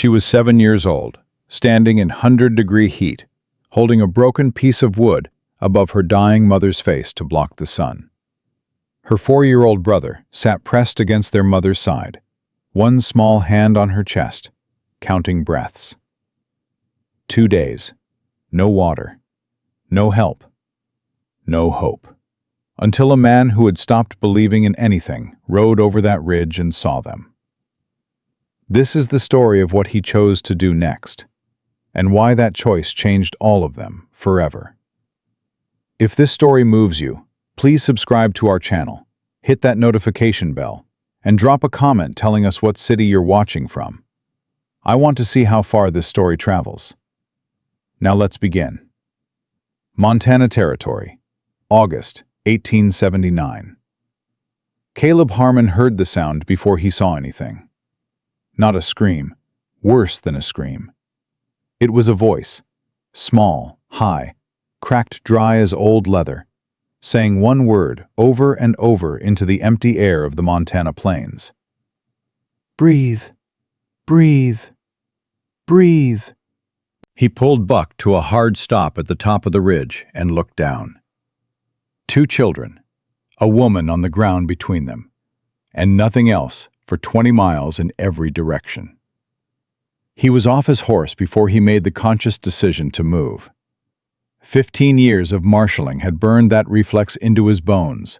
She was 7 years old, standing in 100-degree heat, holding a broken piece of wood above her dying mother's face to block the sun. Her 4-year-old brother sat pressed against their mother's side, one small hand on her chest, counting breaths. 2 days. No water. No help. No hope. Until a man who had stopped believing in anything rode over that ridge and saw them. This is the story of what he chose to do next, and why that choice changed all of them forever. If this story moves you, please subscribe to our channel, hit that notification bell, and drop a comment telling us what city you're watching from. I want to see how far this story travels. Now let's begin. Montana Territory, August 1879. Caleb Harmon heard the sound before he saw anything. Not a scream, worse than a scream. It was a voice, small, high, cracked dry as old leather, saying one word over and over into the empty air of the Montana plains. "Breathe, breathe, breathe." He pulled Buck to a hard stop at the top of the ridge and looked down. 2 children, a woman on the ground between them, and nothing else for 20 miles in every direction. He was off his horse before he made the conscious decision to move. 15 years of marshalling had burned that reflex into his bones.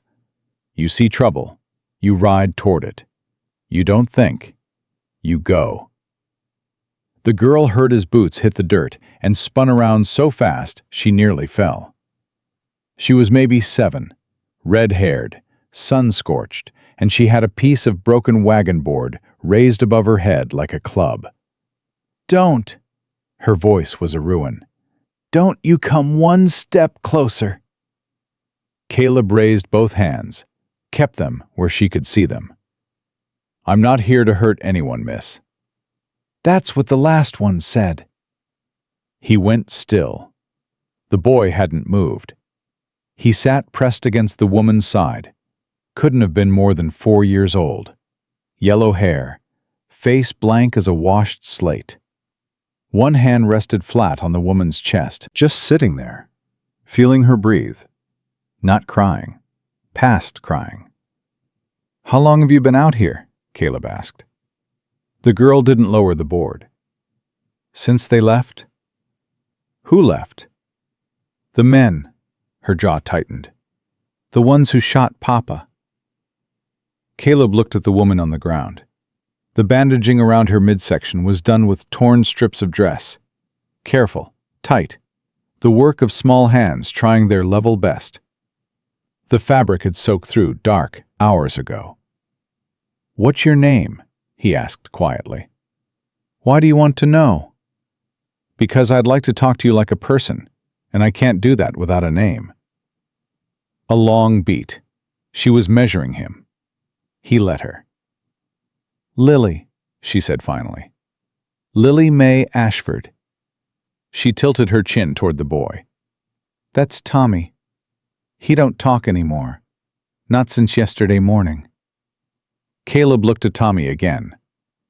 You see trouble, you ride toward it. You don't think, you go. The girl heard his boots hit the dirt and spun around so fast she nearly fell. She was maybe 7, red-haired, sun-scorched, and she had a piece of broken wagon board raised above her head like a club. "Don't!" Her voice was a ruin. "Don't you come one step closer." Caleb raised both hands, kept them where she could see them. "I'm not here to hurt anyone, miss." "That's what the last one said." He went still. The boy hadn't moved. He sat pressed against the woman's side. Couldn't have been more than 4 years old. Yellow hair, face blank as a washed slate. One hand rested flat on the woman's chest, just sitting there, feeling her breathe. Not crying. Past crying. "How long have you been out here?" Caleb asked. The girl didn't lower the board. "Since they left?" "Who left?" "The men." Her jaw tightened. "The ones who shot Papa." Caleb looked at the woman on the ground. The bandaging around her midsection was done with torn strips of dress. Careful, tight, the work of small hands trying their level best. The fabric had soaked through dark hours ago. "What's your name?" he asked quietly. "Why do you want to know?" "Because I'd like to talk to you like a person, and I can't do that without a name." A long beat. She was measuring him. He let her. "Lily," she said finally. "Lily Mae Ashford." She tilted her chin toward the boy. "That's Tommy. He don't talk anymore. Not since yesterday morning." Caleb looked at Tommy again.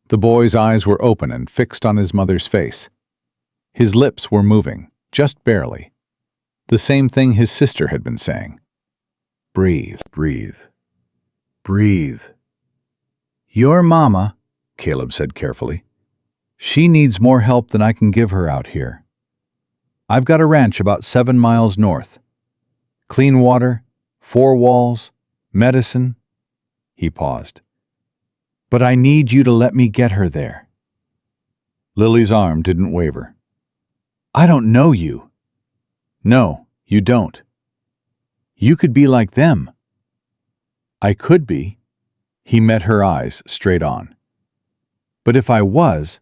The boy's eyes were open and fixed on his mother's face. His lips were moving, just barely. The same thing his sister had been saying. "Breathe, breathe, breathe." "Your mama," Caleb said carefully. "She needs more help than I can give her out here. I've got a ranch about 7 miles north. Clean water, 4 walls, medicine." He paused. "But I need you to let me get her there." Lily's arm didn't waver. "I don't know you." "No, you don't. You could be like them." "I could be." He met her eyes straight on. "But if I was,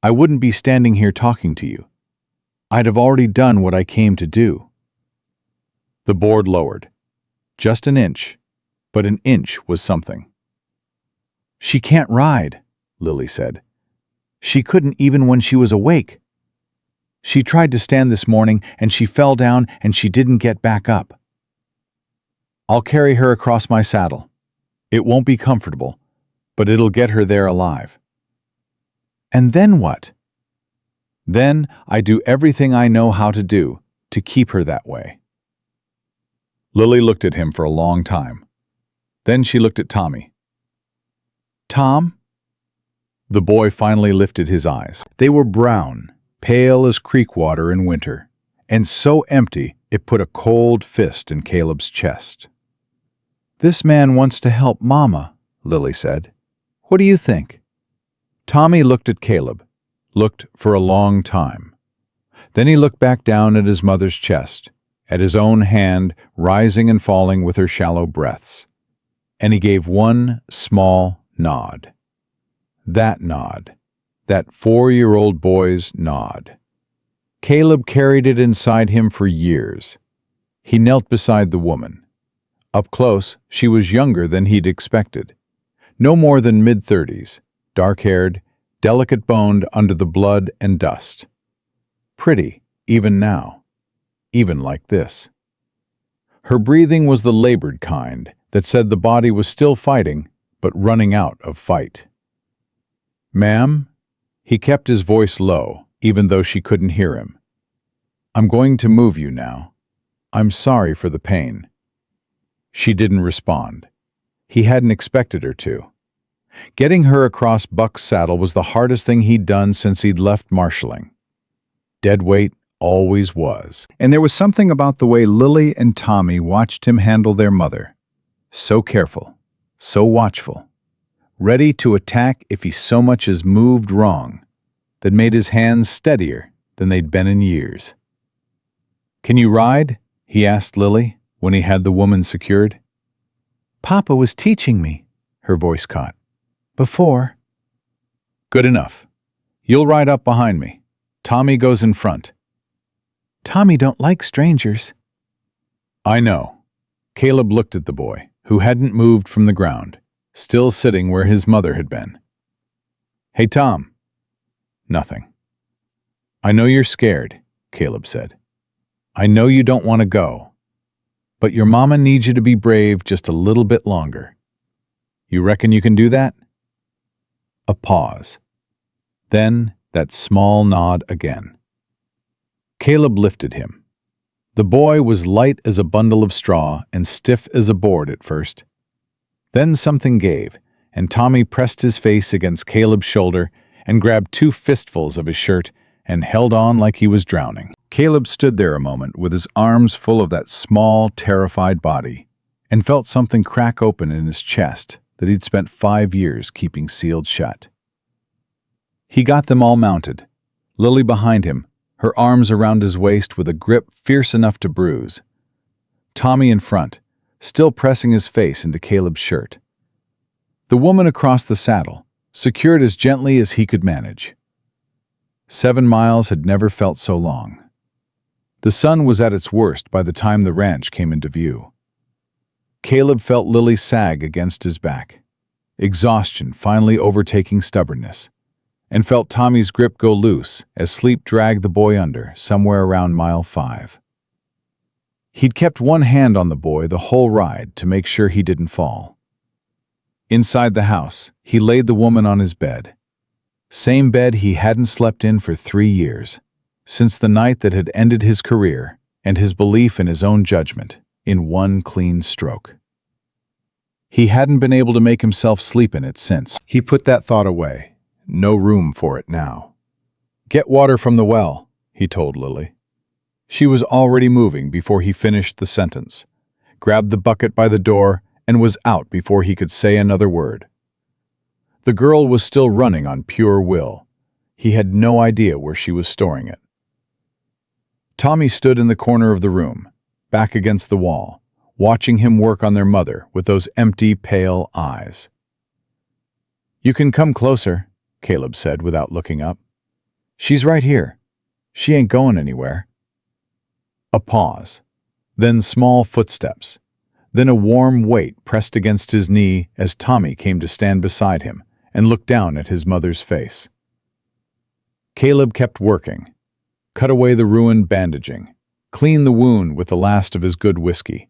I wouldn't be standing here talking to you. I'd have already done what I came to do." The board lowered. Just an inch, but an inch was something. "She can't ride," Lily said. "She couldn't even when she was awake. She tried to stand this morning and she fell down and she didn't get back up." "I'll carry her across my saddle. It won't be comfortable, but it'll get her there alive." And then what? Then I do everything I know how to do to keep her that way. Lily looked at him for a long time. Then she looked at Tommy. Tom? The boy finally lifted his eyes. They were brown, pale as creek water in winter, and so empty it put a cold fist in Caleb's chest. This man wants to help Mama, Lily said. What do you think? Tommy looked at Caleb, looked for a long time. Then he looked back down at his mother's chest, at his own hand rising and falling with her shallow breaths, and he gave one small nod. That nod, that 4-year-old boy's nod. Caleb carried it inside him for years. He knelt beside the woman. Up close, she was younger than he'd expected. No more than mid-30s, dark-haired, delicate-boned under the blood and dust. Pretty, even now. Even like this. Her breathing was the labored kind that said the body was still fighting, but running out of fight. Ma'am? He kept his voice low, even though she couldn't hear him. I'm going to move you now. I'm sorry for the pain. She didn't respond. He hadn't expected her to. Getting her across Buck's saddle was the hardest thing he'd done since he'd left marshalling. Dead weight always was. And there was something about the way Lily and Tommy watched him handle their mother. So careful, so watchful, ready to attack if he so much as moved wrong, that made his hands steadier than they'd been in years. Can you ride? He asked Lily when he had the woman secured. Papa was teaching me, her voice caught. Before. Good enough. You'll ride up behind me. Tommy goes in front. Tommy don't like strangers. I know. Caleb looked at the boy, who hadn't moved from the ground, still sitting where his mother had been. Hey, Tom. Nothing. I know you're scared, Caleb said. I know you don't want to go. But your mama needs you to be brave just a little bit longer. You reckon you can do that? A pause. Then that small nod again. Caleb lifted him. The boy was light as a bundle of straw and stiff as a board at first. Then something gave, and Tommy pressed his face against Caleb's shoulder and grabbed 2 fistfuls of his shirt and held on like he was drowning. Caleb stood there a moment with his arms full of that small, terrified body and felt something crack open in his chest that he'd spent 5 years keeping sealed shut. He got them all mounted, Lily behind him, her arms around his waist with a grip fierce enough to bruise. Tommy in front, still pressing his face into Caleb's shirt. The woman across the saddle, secured as gently as he could manage. 7 miles had never felt so long. The sun was at its worst by the time the ranch came into view. Caleb felt Lily sag against his back, exhaustion finally overtaking stubbornness, and felt Tommy's grip go loose as sleep dragged the boy under somewhere around mile 5. He'd kept one hand on the boy the whole ride to make sure he didn't fall. Inside the house, he laid the woman on his bed. Same bed he hadn't slept in for 3 years, since the night that had ended his career and his belief in his own judgment in one clean stroke. He hadn't been able to make himself sleep in it since. He put that thought away. No room for it now. Get water from the well, he told Lily. She was already moving before he finished the sentence, grabbed the bucket by the door, and was out before he could say another word. The girl was still running on pure will. He had no idea where she was storing it. Tommy stood in the corner of the room, back against the wall, watching him work on their mother with those empty, pale eyes. You can come closer, Caleb said without looking up. She's right here. She ain't going anywhere. A pause, then small footsteps, then a warm weight pressed against his knee as Tommy came to stand beside him and look down at his mother's face. Caleb kept working, cut away the ruined bandaging, cleaned the wound with the last of his good whiskey.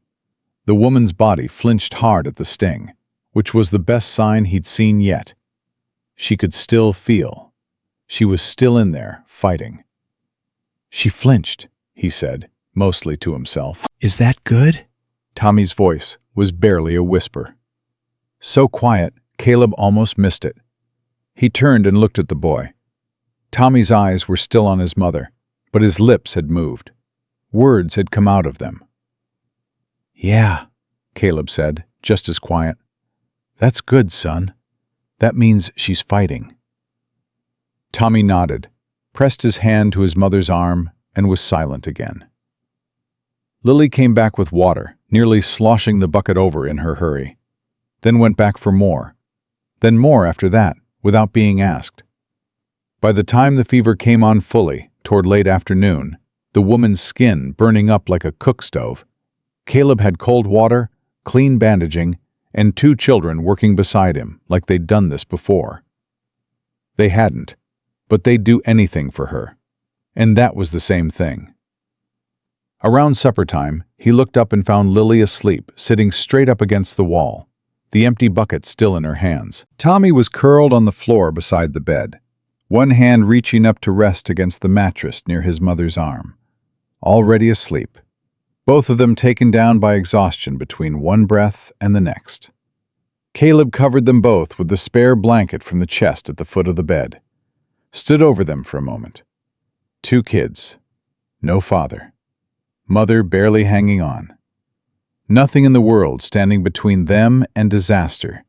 The woman's body flinched hard at the sting, which was the best sign he'd seen yet. She could still feel. She was still in there, fighting. She flinched, he said, mostly to himself. "Is that good?" Tommy's voice was barely a whisper. So quiet, Caleb almost missed it. He turned and looked at the boy. Tommy's eyes were still on his mother, but his lips had moved. Words had come out of them. "Yeah," Caleb said, just as quiet. "That's good, son. That means she's fighting." Tommy nodded, pressed his hand to his mother's arm, and was silent again. Lily came back with water, nearly sloshing the bucket over in her hurry. Then went back for more. Then more after that, without being asked. By the time the fever came on fully, toward late afternoon, the woman's skin burning up like a cook stove, Caleb had cold water, clean bandaging, and 2 children working beside him like they'd done this before. They hadn't, but they'd do anything for her. And that was the same thing. Around supper time, he looked up and found Lily asleep, sitting straight up against the wall, the empty bucket still in her hands. Tommy was curled on the floor beside the bed, one hand reaching up to rest against the mattress near his mother's arm, already asleep, both of them taken down by exhaustion between one breath and the next. Caleb covered them both with the spare blanket from the chest at the foot of the bed, stood over them for a moment. 2 kids, no father, mother barely hanging on. Nothing in the world standing between them and disaster,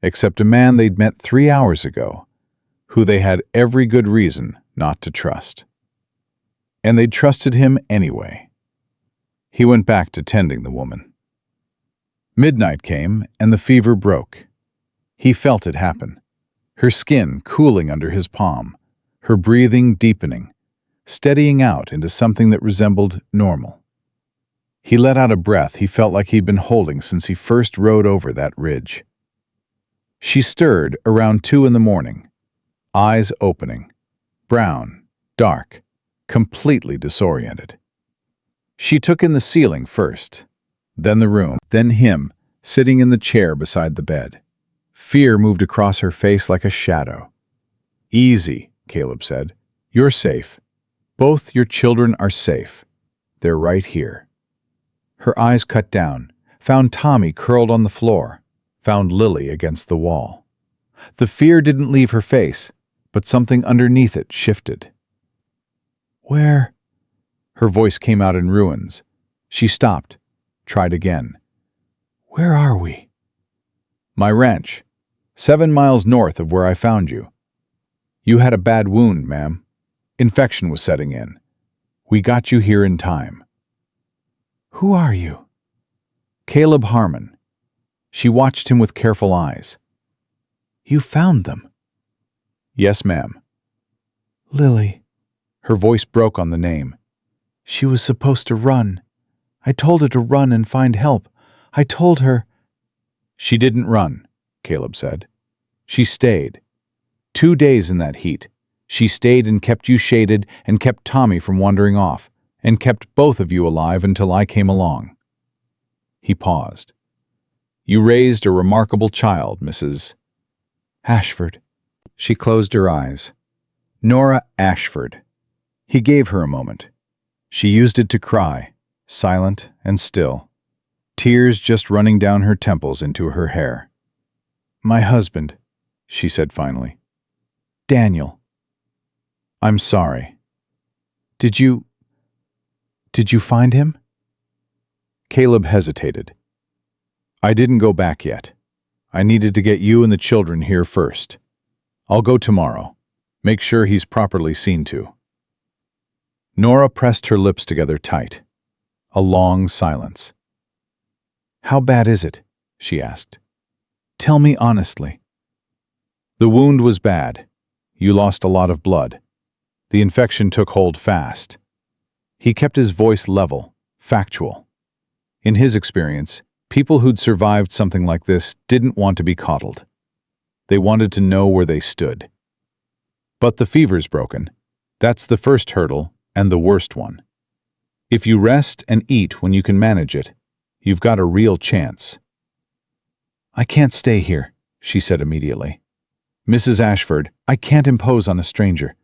except a man they'd met 3 hours ago, who they had every good reason not to trust. And they'd trusted him anyway. He went back to tending the woman. Midnight came, and the fever broke. He felt it happen, her skin cooling under his palm, her breathing deepening, steadying out into something that resembled normal. He let out a breath he felt like he'd been holding since he first rode over that ridge. She stirred around 2 in the morning, eyes opening, brown, dark, completely disoriented. She took in the ceiling first, then the room, then him, sitting in the chair beside the bed. Fear moved across her face like a shadow. "Easy," Caleb said. "You're safe. Both your children are safe. They're right here." Her eyes cut down, found Tommy curled on the floor, found Lily against the wall. The fear didn't leave her face, but something underneath it shifted. "Where?" Her voice came out in ruins. She stopped, tried again. "Where are we?" "My ranch, 7 miles north of where I found you. You had a bad wound, ma'am. Infection was setting in. We got you here in time." "Who are you?" "Caleb Harmon." She watched him with careful eyes. "You found them?" "Yes, ma'am." "Lily." Her voice broke on the name. "She was supposed to run. I told her to run and find help. I told her—" "She didn't run," Caleb said. "She stayed. 2 days in that heat. She stayed and kept you shaded and kept Tommy from wandering off, and kept both of you alive until I came along." He paused. "You raised a remarkable child, Mrs. Ashford." She closed her eyes. Nora Ashford. He gave her a moment. She used it to cry, silent and still, tears just running down her temples into her hair. "My husband," she said finally. "Daniel. I'm sorry. Did you find him?" Caleb hesitated. "I didn't go back yet. I needed to get you and the children here first. I'll go tomorrow. Make sure he's properly seen to." Nora pressed her lips together tight. A long silence. "How bad is it?" she asked. "Tell me honestly." "The wound was bad. You lost a lot of blood. The infection took hold fast." He kept his voice level, factual. In his experience, people who'd survived something like this didn't want to be coddled. They wanted to know where they stood. "But the fever's broken. That's the first hurdle and the worst one. If you rest and eat when you can manage it, you've got a real chance." "I can't stay here," she said immediately. Mrs. Ashford, I can't impose on a stranger.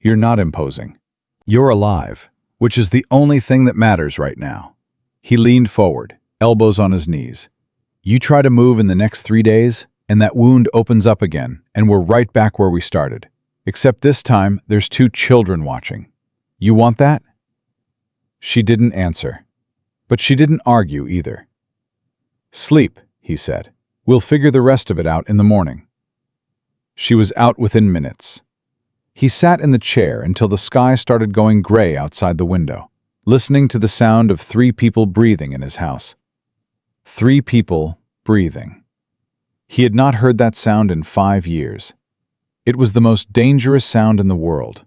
You're not imposing. You're alive, which is the only thing that matters right now. He leaned forward, elbows on his knees. You try to move in the next 3 days, and that wound opens up again, and we're right back where we started. Except this time, there's 2 children watching. You want that? She didn't answer, but she didn't argue either. Sleep, he said. We'll figure the rest of it out in the morning. She was out within minutes. He sat in the chair until the sky started going gray outside the window, listening to the sound of 3 people breathing in his house. 3 people breathing. He had not heard that sound in 5 years. It was the most dangerous sound in the world,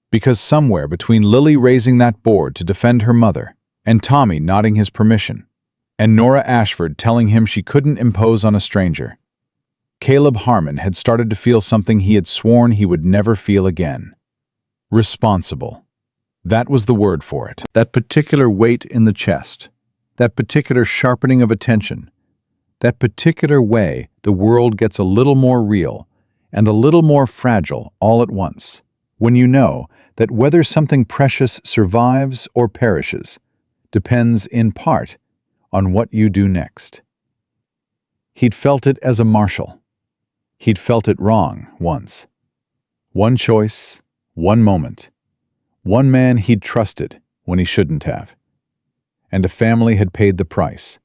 because somewhere between Lily raising that board to defend her mother, and Tommy nodding his permission, and Nora Ashford telling him she couldn't impose on a stranger, Caleb Harmon had started to feel something he had sworn he would never feel again. Responsible. That was the word for it. That particular weight in the chest, that particular sharpening of attention, that particular way the world gets a little more real and a little more fragile all at once, when you know that whether something precious survives or perishes depends in part on what you do next. He'd felt it as a marshal. He'd felt it wrong once. One choice, one moment, one man he'd trusted when he shouldn't have. And a family had paid the price.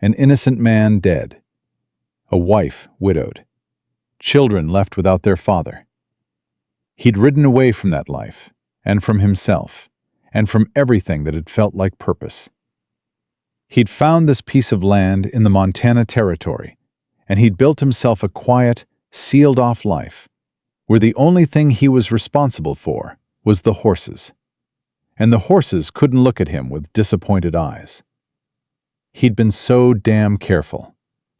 An innocent man dead. A wife widowed. Children left without their father. He'd ridden away from that life, and from himself, and from everything that had felt like purpose. He'd found this piece of land in the Montana Territory, and he'd built himself a quiet, sealed-off life, where the only thing he was responsible for was the horses. And the horses couldn't look at him with disappointed eyes. He'd been so damn careful.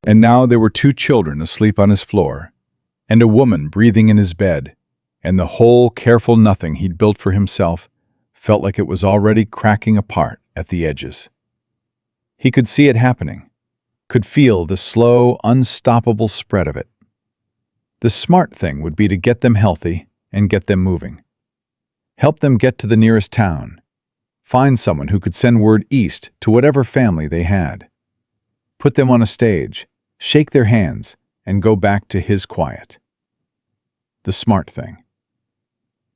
And now there were 2 children asleep on his floor, and a woman breathing in his bed, and the whole careful nothing he'd built for himself felt like it was already cracking apart at the edges. He could see it happening, could feel the slow, unstoppable spread of it. The smart thing would be to get them healthy and get them moving. Help them get to the nearest town. Find someone who could send word east to whatever family they had. Put them on a stage, shake their hands, and go back to his quiet. The smart thing.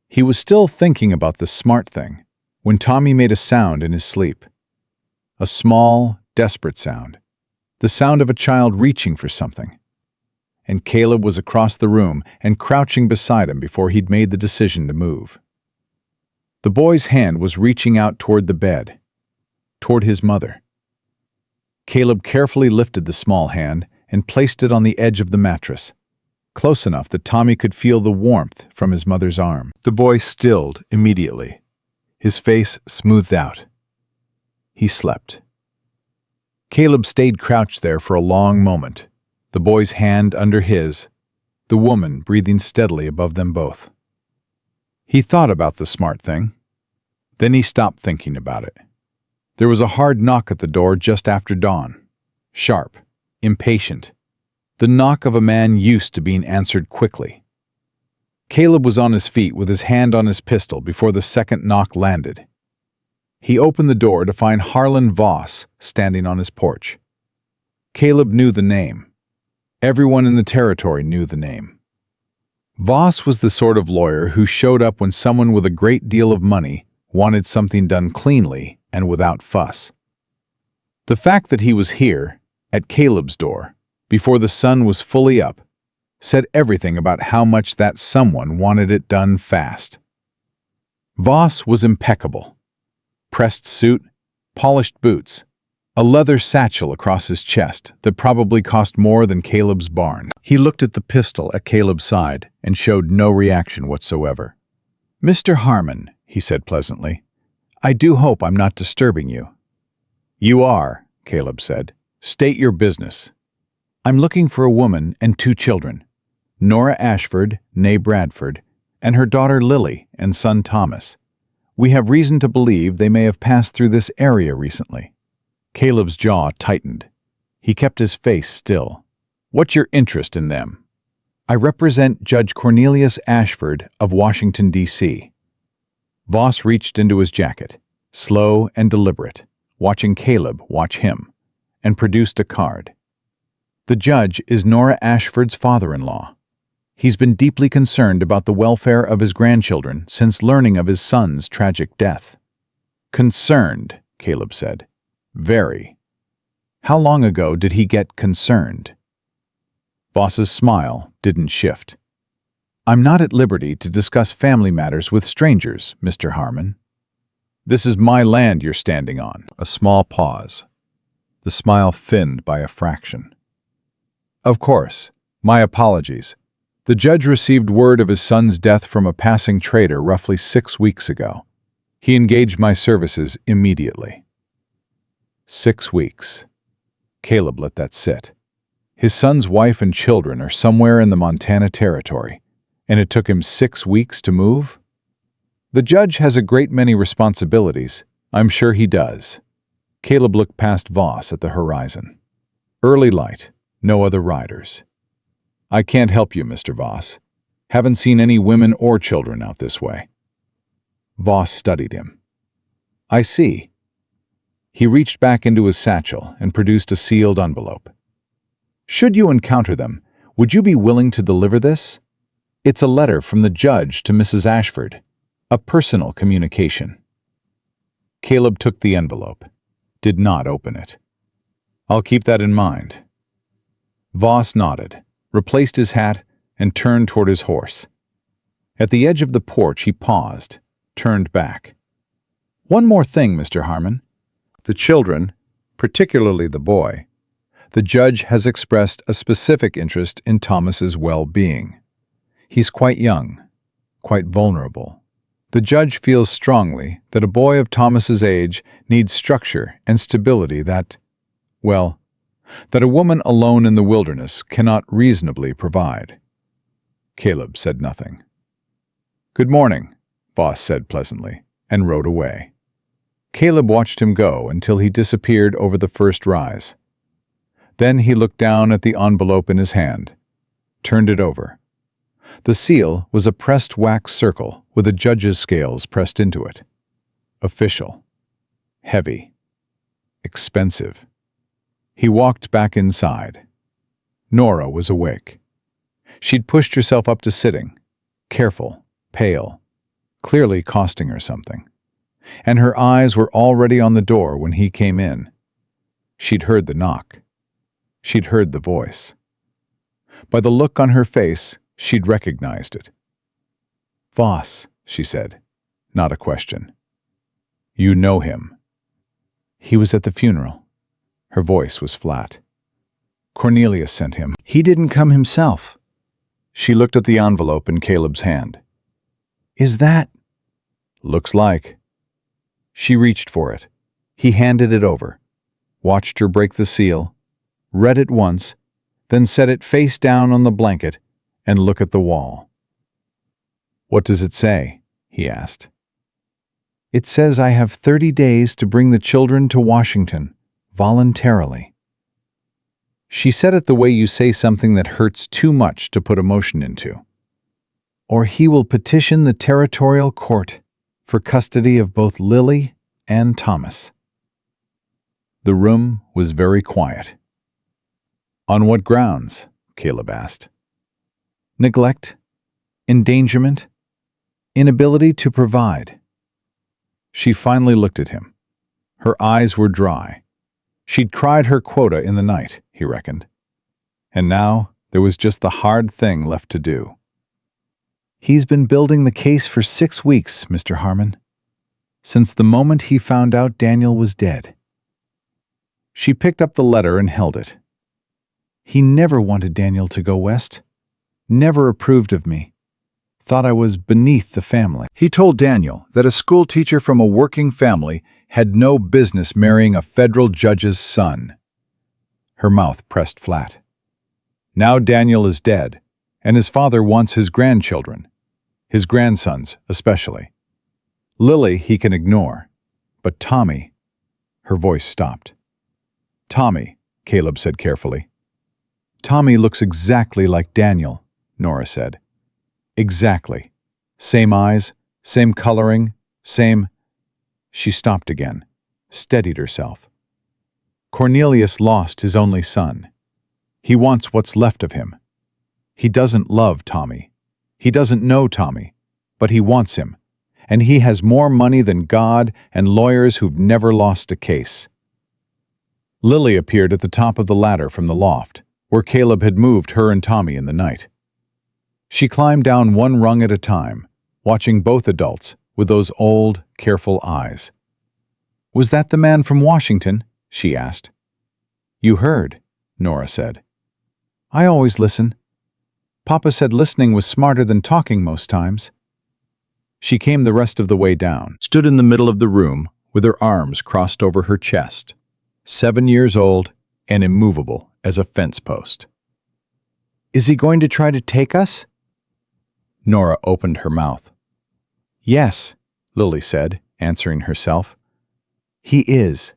He was still thinking about the smart thing when Tommy made a sound in his sleep. A small, desperate sound. The sound of a child reaching for something. And Caleb was across the room and crouching beside him before he'd made the decision to move. The boy's hand was reaching out toward the bed, toward his mother. Caleb carefully lifted the small hand and placed it on the edge of the mattress, close enough that Tommy could feel the warmth from his mother's arm. The boy stilled immediately, his face smoothed out. He slept. Caleb stayed crouched there for a long moment, the boy's hand under his, the woman breathing steadily above them both. He thought about the smart thing. Then he stopped thinking about it. There was a hard knock at the door just after dawn. Sharp, impatient. The knock of a man used to being answered quickly. Caleb was on his feet with his hand on his pistol before the second knock landed. He opened the door to find Harlan Voss standing on his porch. Caleb knew the name. Everyone in the territory knew the name. Voss was the sort of lawyer who showed up when someone with a great deal of money wanted something done cleanly and without fuss. The fact that he was here, at Caleb's door, before the sun was fully up, said everything about how much that someone wanted it done fast. Voss was impeccable. Pressed suit, polished boots, a leather satchel across his chest that probably cost more than Caleb's barn. He looked at the pistol at Caleb's side and showed no reaction whatsoever. "Mr. Harmon," he said pleasantly, "I do hope I'm not disturbing you." "You are," Caleb said. "State your business." "I'm looking for a woman and 2 children, Nora Ashford, née Bradford, and her daughter Lily and son Thomas. We have reason to believe they may have passed through this area recently." Caleb's jaw tightened. He kept his face still. "What's your interest in them?" I represent Judge Cornelius Ashford of Washington, D.C. Voss reached into his jacket, slow and deliberate, watching Caleb watch him, and produced a card. The judge is Nora Ashford's father-in-law. He's been deeply concerned about the welfare of his grandchildren since learning of his son's tragic death. Concerned, Caleb said. Very. How long ago did he get concerned? Voss's smile didn't shift. I'm not at liberty to discuss family matters with strangers, Mr. Harmon. This is my land you're standing on. A small pause. The smile thinned by a fraction. Of course. My apologies. The judge received word of his son's death from a passing trader roughly 6 weeks ago. He engaged my services immediately. 6 weeks. Caleb let that sit. His son's wife and children are somewhere in the Montana Territory, and it took him 6 weeks to move? The judge has a great many responsibilities. I'm sure he does. Caleb looked past Voss at the horizon. Early light, no other riders. I can't help you, Mr. Voss. Haven't seen any women or children out this way. Voss studied him. I see. He reached back into his satchel and produced a sealed envelope. Should you encounter them, would you be willing to deliver this? It's a letter from the judge to Mrs. Ashford, a personal communication. Caleb took the envelope, did not open it. I'll keep that in mind. Voss nodded, replaced his hat, and turned toward his horse. At the edge of the porch he paused, turned back. One more thing, Mr. Harmon. The children, particularly the boy, the judge has expressed a specific interest in Thomas's well-being. He's quite young, quite vulnerable. The judge feels strongly that a boy of Thomas's age needs structure and stability that a woman alone in the wilderness cannot reasonably provide. Caleb said nothing. Good morning, Voss said pleasantly, and rode away. Caleb watched him go until he disappeared over the first rise. Then he looked down at the envelope in his hand, turned it over. The seal was a pressed wax circle with a judge's scales pressed into it. Official. Heavy. Expensive. He walked back inside. Nora was awake. She'd pushed herself up to sitting, careful, pale, clearly costing her something. And her eyes were already on the door when he came in. She'd heard the knock. She'd heard the voice. By the look on her face, she'd recognized it. Voss, she said, not a question. You know him. He was at the funeral. Her voice was flat. Cornelius sent him. He didn't come himself. She looked at the envelope in Caleb's hand. Is that? Looks like. She reached for it. He handed it over, watched her break the seal, read it once, then set it face down on the blanket and look at the wall. What does it say? He asked. It says I have 30 days to bring the children to Washington, voluntarily. She said it the way you say something that hurts too much to put emotion into. Or he will petition the territorial court for custody of both Lily and Thomas. The room was very quiet. On what grounds? Caleb asked. Neglect, endangerment, inability to provide. She finally looked at him. Her eyes were dry. She'd cried her quota in the night, he reckoned. And now there was just the hard thing left to do. He's been building the case for 6 weeks, Mr. Harmon, since the moment he found out Daniel was dead. She picked up the letter and held it. He never wanted Daniel to go west, never approved of me, thought I was beneath the family. He told Daniel that a school teacher from a working family had no business marrying a federal judge's son. Her mouth pressed flat. Now Daniel is dead, and his father wants his grandchildren, his grandsons especially. Lily he can ignore, but Tommy... Her voice stopped. Tommy, Caleb said carefully. Tommy looks exactly like Daniel, Nora said. Exactly. Same eyes, same coloring, same... She stopped again, steadied herself. Cornelius lost his only son. He wants what's left of him. He doesn't love Tommy. He doesn't know Tommy, but he wants him, and he has more money than God and lawyers who've never lost a case. Lily appeared at the top of the ladder from the loft, where Caleb had moved her and Tommy in the night. She climbed down one rung at a time, watching both adults with those old, careful eyes. "Was that the man from Washington?" she asked. "You heard," Nora said. "I always listen. Papa said listening was smarter than talking most times." She came the rest of the way down, stood in the middle of the room with her arms crossed over her chest, 7 years old and immovable as a fence post. "Is he going to try to take us?" Nora opened her mouth. "Yes," Lily said, answering herself. "He is."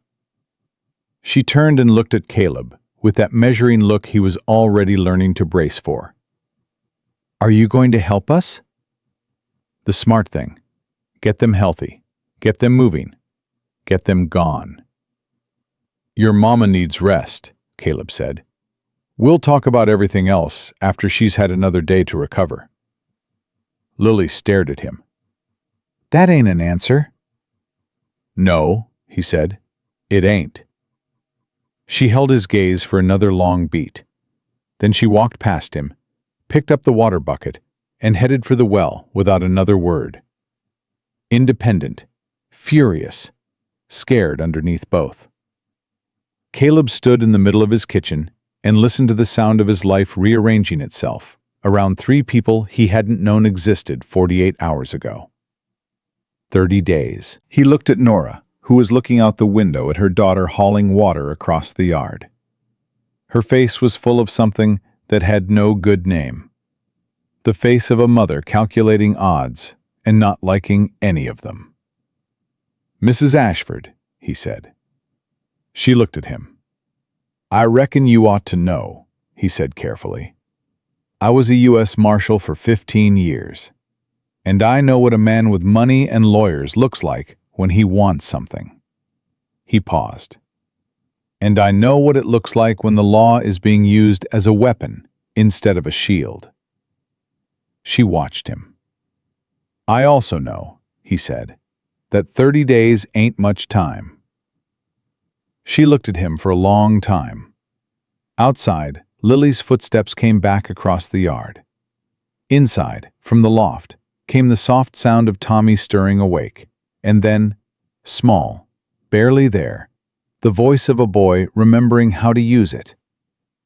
She turned and looked at Caleb, with that measuring look he was already learning to brace for. "Are you going to help us?" "The smart thing. Get them healthy. Get them moving. Get them gone." "Your mama needs rest," Caleb said. "We'll talk about everything else after she's had another day to recover." Lily stared at him. "That ain't an answer." "No," he said. "It ain't." She held his gaze for another long beat. Then she walked past him, picked up the water bucket, and headed for the well without another word. Independent, furious, scared underneath both. Caleb stood in the middle of his kitchen and listened to the sound of his life rearranging itself around 3 people he hadn't known existed 48 hours ago. 30 days. He looked at Nora, who was looking out the window at her daughter hauling water across the yard. Her face was full of something that had no good name. The face of a mother calculating odds and not liking any of them. "Mrs. Ashford," he said. She looked at him. "I reckon you ought to know," he said carefully. "I was a U.S. Marshal for 15 years, and I know what a man with money and lawyers looks like when he wants something." He paused. "And I know what it looks like when the law is being used as a weapon instead of a shield." She watched him. "I also know," he said, "that 30 days ain't much time." She looked at him for a long time. Outside, Lily's footsteps came back across the yard. Inside, from the loft, came the soft sound of Tommy stirring awake, and then, small, barely there, the voice of a boy remembering how to use it.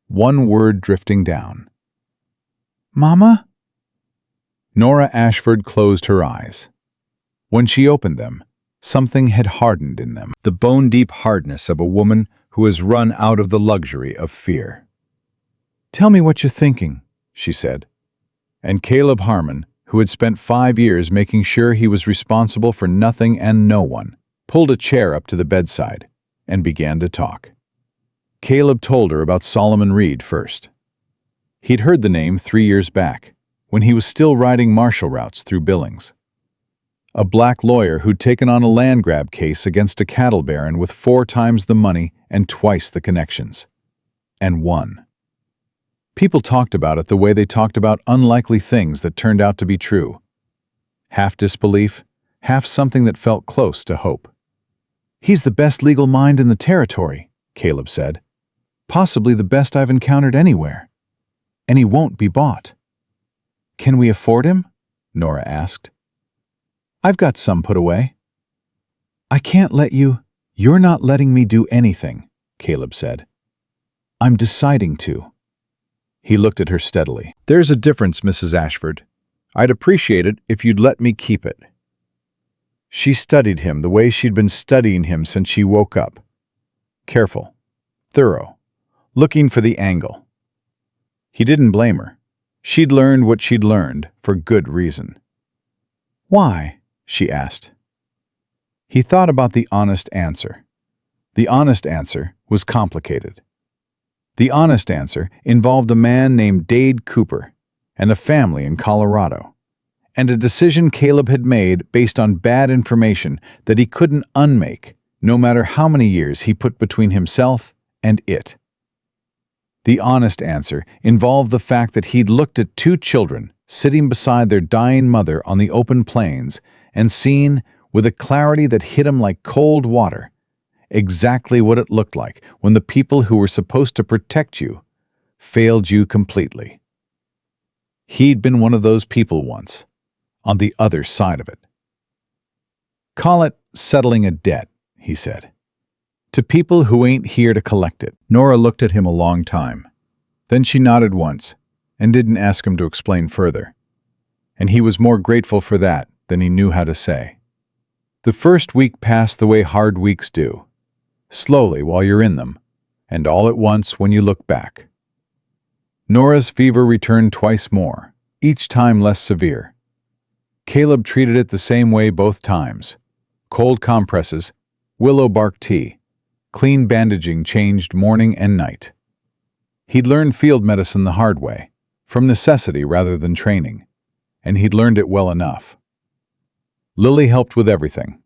One word drifting down. "Mama?" Nora Ashford closed her eyes. When she opened them, something had hardened in them, the bone-deep hardness of a woman who has run out of the luxury of fear. "Tell me what you're thinking," she said. And Caleb Harmon, who had spent 5 years making sure he was responsible for nothing and no one, pulled a chair up to the bedside and began to talk. Caleb told her about Solomon Reed first. He'd heard the name 3 years back, when he was still riding marshal routes through Billings. A black lawyer who'd taken on a land grab case against a cattle baron with 4 times the money and twice the connections. And won. People talked about it the way they talked about unlikely things that turned out to be true. Half disbelief, half something that felt close to hope. "He's the best legal mind in the territory," Caleb said. "Possibly the best I've encountered anywhere. And he won't be bought." "Can we afford him?" Nora asked. "I've got some put away." "I can't let you—" "You're not letting me do anything," Caleb said. "I'm deciding to." He looked at her steadily. "There's a difference, Mrs. Ashford. I'd appreciate it if you'd let me keep it." She studied him the way she'd been studying him since she woke up. Careful, thorough, looking for the angle. He didn't blame her. She'd learned what she'd learned for good reason. "Why?" she asked. He thought about the honest answer. The honest answer was complicated. The honest answer involved a man named Dade Cooper, and a family in Colorado, and a decision Caleb had made based on bad information that he couldn't unmake, no matter how many years he put between himself and it. The honest answer involved the fact that he'd looked at two children sitting beside their dying mother on the open plains and seen, with a clarity that hit him like cold water, exactly what it looked like when the people who were supposed to protect you failed you completely. He'd been one of those people once, on the other side of it. "Call it settling a debt," he said. "To people who ain't here to collect it." Nora looked at him a long time. Then she nodded once, and didn't ask him to explain further. And he was more grateful for that than he knew how to say. The first week passed the way hard weeks do, slowly while you're in them, and all at once when you look back. Nora's fever returned twice more, each time less severe. Caleb treated it the same way both times. Cold compresses, willow bark tea, clean bandaging changed morning and night. He'd learned field medicine the hard way, from necessity rather than training, and he'd learned it well enough. Lily helped with everything.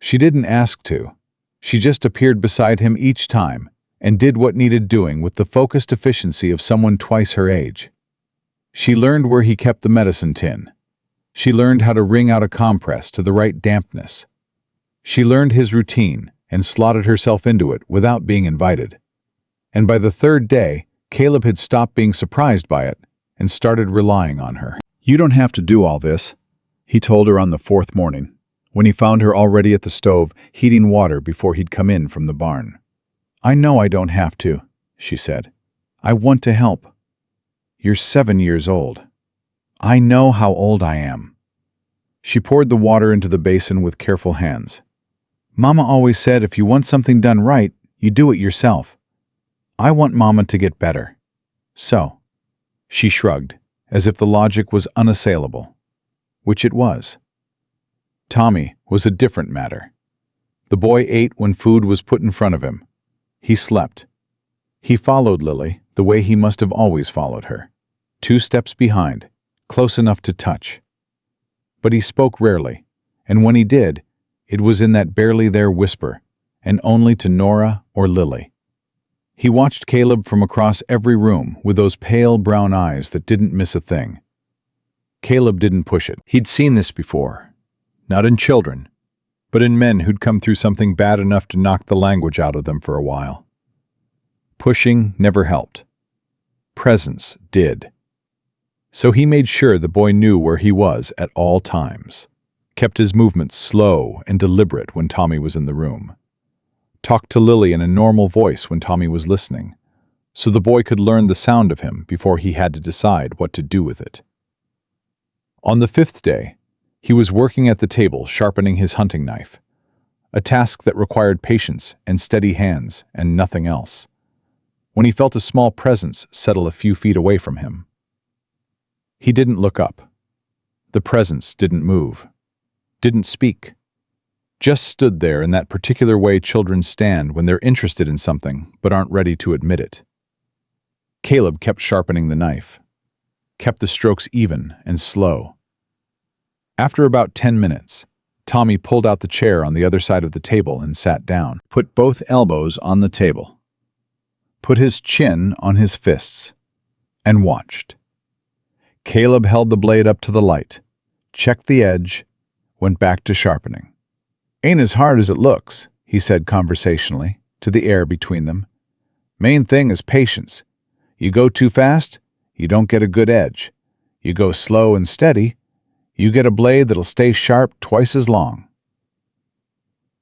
She didn't ask to. She just appeared beside him each time and did what needed doing with the focused efficiency of someone twice her age. She learned where he kept the medicine tin. She learned how to wring out a compress to the right dampness. She learned his routine and slotted herself into it without being invited. And by the third day, Caleb had stopped being surprised by it and started relying on her. "You don't have to do all this," he told her on the fourth morning, when he found her already at the stove heating water before he'd come in from the barn. "I know I don't have to," she said. "I want to help. You're 7 years old. I know how old I am." She poured the water into the basin with careful hands. "Mama always said if you want something done right, you do it yourself. I want Mama to get better. So," she shrugged, as if the logic was unassailable, which it was. Tommy was a different matter. The boy ate when food was put in front of him. He slept. He followed Lily the way he must have always followed her, 2 steps behind, close enough to touch. But he spoke rarely, and when he did, it was in that barely there whisper, and only to Nora or Lily. He watched Caleb from across every room with those pale brown eyes that didn't miss a thing. Caleb didn't push it. He'd seen this before, not in children, but in men who'd come through something bad enough to knock the language out of them for a while. Pushing never helped. Presence did. So he made sure the boy knew where he was at all times, kept his movements slow and deliberate when Tommy was in the room, talked to Lily in a normal voice when Tommy was listening, so the boy could learn the sound of him before he had to decide what to do with it. On the 5th day, he was working at the table sharpening his hunting knife, a task that required patience and steady hands and nothing else, when he felt a small presence settle a few feet away from him. He didn't look up. The presence didn't move, didn't speak, just stood there in that particular way children stand when they're interested in something but aren't ready to admit it. Caleb kept sharpening the knife, kept the strokes even and slow. After about 10 minutes, Tommy pulled out the chair on the other side of the table and sat down, put both elbows on the table, put his chin on his fists, and watched. Caleb held the blade up to the light, checked the edge, went back to sharpening. "Ain't as hard as it looks," he said conversationally, to the air between them. "Main thing is patience. You go too fast, you don't get a good edge. You go slow and steady, you get a blade that'll stay sharp twice as long."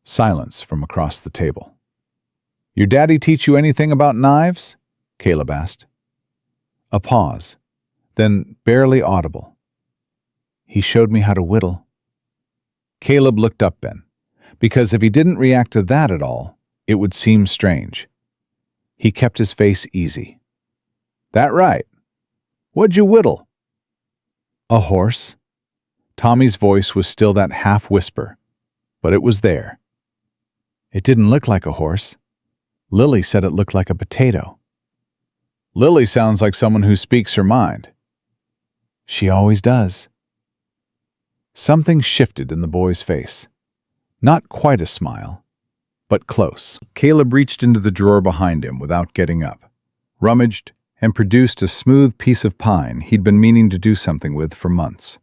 Silence from across the table. "Your daddy teach you anything about knives?" Caleb asked. A pause, then barely audible. "He showed me how to whittle." Caleb looked up then, because if he didn't react to that at all, it would seem strange. He kept his face easy. "That right? What'd you whittle?" "A horse." Tommy's voice was still that half-whisper, but it was there. "It didn't look like a horse. Lily said it looked like a potato." "Lily sounds like someone who speaks her mind." She always does. Something shifted in the boy's face. Not quite a smile, but close. Caleb reached into the drawer behind him without getting up, rummaged, and produced a smooth piece of pine he'd been meaning to do something with for months.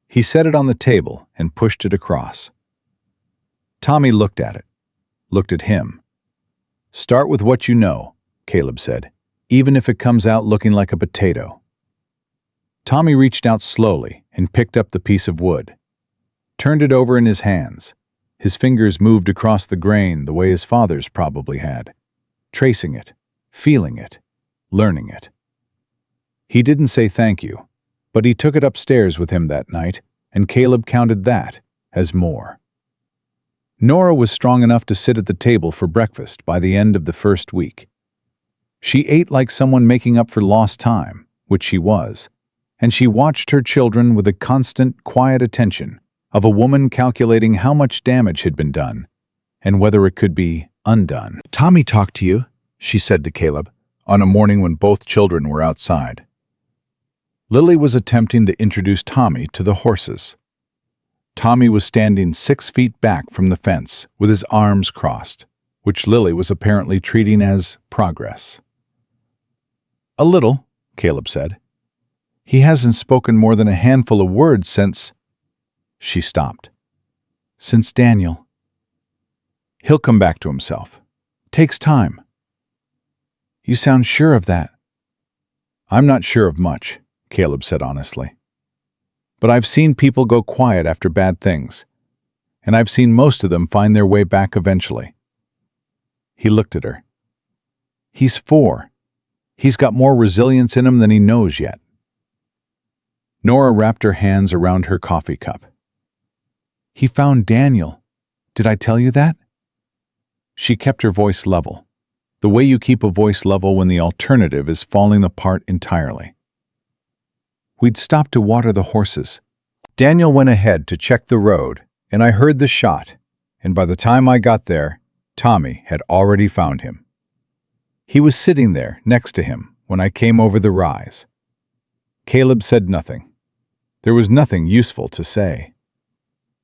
He set it on the table and pushed it across. Tommy looked at it, looked at him. "Start with what you know," Caleb said, "even if it comes out looking like a potato." Tommy reached out slowly and picked up the piece of wood, turned it over in his hands. His fingers moved across the grain the way his father's probably had, tracing it, feeling it, learning it. He didn't say thank you, but he took it upstairs with him that night, and Caleb counted that as more. Nora was strong enough to sit at the table for breakfast by the end of the first week. She ate like someone making up for lost time, which she was, and she watched her children with a constant, quiet attention of a woman calculating how much damage had been done and whether it could be undone. "Tommy talked to you," she said to Caleb, on a morning when both children were outside. Lily was attempting to introduce Tommy to the horses. Tommy was standing 6 feet back from the fence with his arms crossed, which Lily was apparently treating as progress. "A little," Caleb said. "He hasn't spoken more than a handful of words since—" She stopped. "Since Daniel. He'll come back to himself. Takes time." "You sound sure of that." "I'm not sure of much," Caleb said honestly. "But I've seen people go quiet after bad things, and I've seen most of them find their way back eventually." He looked at her. "He's 4. He's got more resilience in him than he knows yet." Nora wrapped her hands around her coffee cup. "He found Daniel. Did I tell you that?" She kept her voice level, the way you keep a voice level when the alternative is falling apart entirely. "We'd stopped to water the horses. Daniel went ahead to check the road, and I heard the shot, and by the time I got there, Tommy had already found him. He was sitting there next to him when I came over the rise." Caleb said nothing. There was nothing useful to say.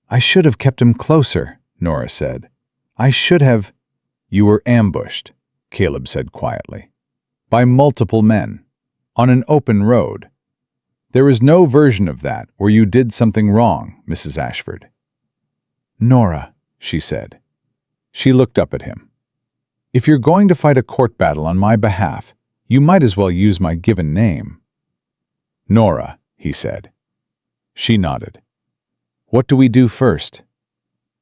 "I should have kept him closer," Nora said. "I should have—" "You were ambushed," Caleb said quietly, "by multiple men, on an open road. There is no version of that where you did something wrong, Mrs. Ashford." "Nora," she said. She looked up at him. "If you're going to fight a court battle on my behalf, you might as well use my given name." "Nora," he said. She nodded. "What do we do first?"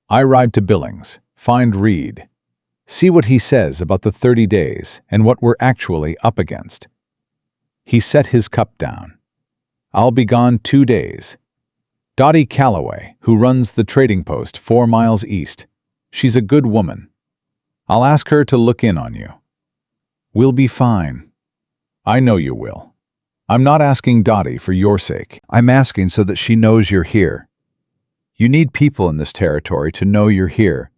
"I ride to Billings, find Reed, see what he says about the 30 days and what we're actually up against." He set his cup down. "I'll be gone 2 days. Dottie Calloway, who runs the trading post 4 miles east. She's a good woman. I'll ask her to look in on you. We'll be fine. I know you will. I'm not asking Dottie for your sake. I'm asking so that she knows you're here. You need people in this territory to know you're here,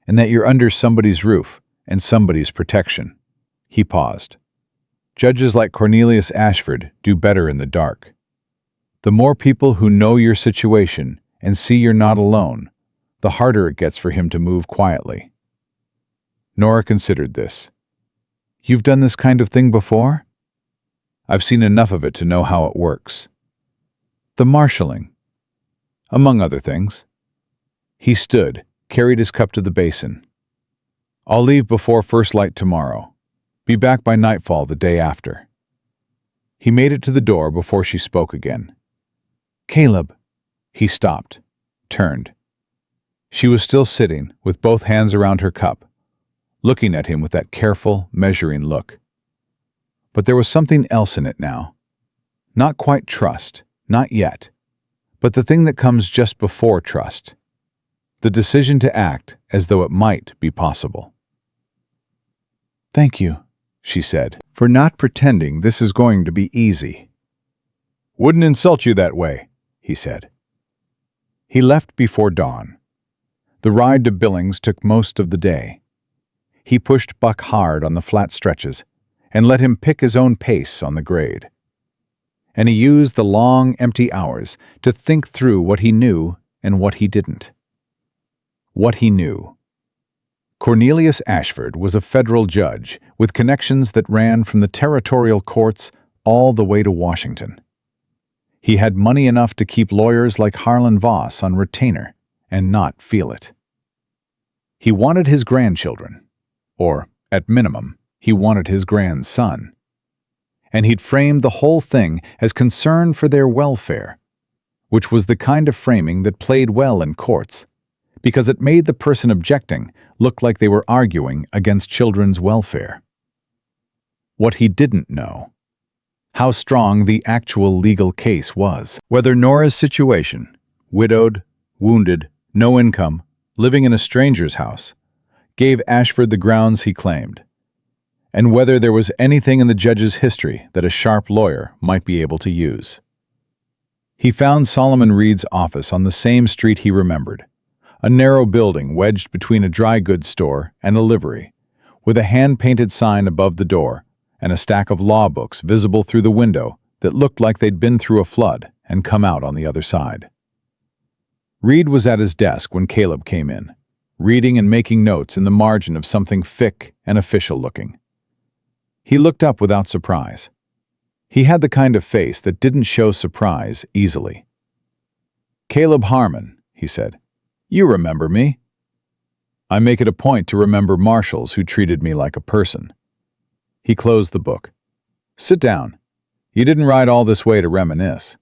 and that you're under somebody's roof and somebody's protection." He paused. "Judges like Cornelius Ashford do better in the dark. The more people who know your situation and see you're not alone, the harder it gets for him to move quietly." Nora considered this. "You've done this kind of thing before?" "I've seen enough of it to know how it works." "The marshalling?" "Among other things." He stood, carried his cup to the basin. "I'll leave before first light tomorrow. Be back by nightfall the day after." He made it to the door before she spoke again. "Caleb." He stopped, turned. She was still sitting, with both hands around her cup, looking at him with that careful, measuring look. But there was something else in it now. Not quite trust, not yet, but the thing that comes just before trust. The decision to act as though it might be possible. "Thank you," she said, "for not pretending this is going to be easy." "Wouldn't insult you that way," he said. He left before dawn. The ride to Billings took most of the day. He pushed Buck hard on the flat stretches and let him pick his own pace on the grade. and he used the long, empty hours to think through what he knew and what he didn't. What he knew. Cornelius Ashford was a federal judge with connections that ran from the territorial courts all the way to Washington. He had money enough to keep lawyers like Harlan Voss on retainer and not feel it. He wanted his grandchildren, or, at minimum, he wanted his grandson. And he'd framed the whole thing as concern for their welfare, which was the kind of framing that played well in courts, because it made the person objecting look like they were arguing against children's welfare. What he didn't know: how strong the actual legal case was. Whether Nora's situation, widowed, wounded, no income, living in a stranger's house, gave Ashford the grounds he claimed, and whether there was anything in the judge's history that a sharp lawyer might be able to use. He found Solomon Reed's office on the same street he remembered, a narrow building wedged between a dry goods store and a livery, with a hand-painted sign above the door and a stack of law books visible through the window that looked like they'd been through a flood and come out on the other side. Reed was at his desk when Caleb came in, reading and making notes in the margin of something thick and official-looking. He looked up without surprise. He had the kind of face that didn't show surprise easily. "Caleb Harmon," he said. "You remember me." "I make it a point to remember marshals who treated me like a person." He closed the book. "Sit down. You didn't ride all this way to reminisce."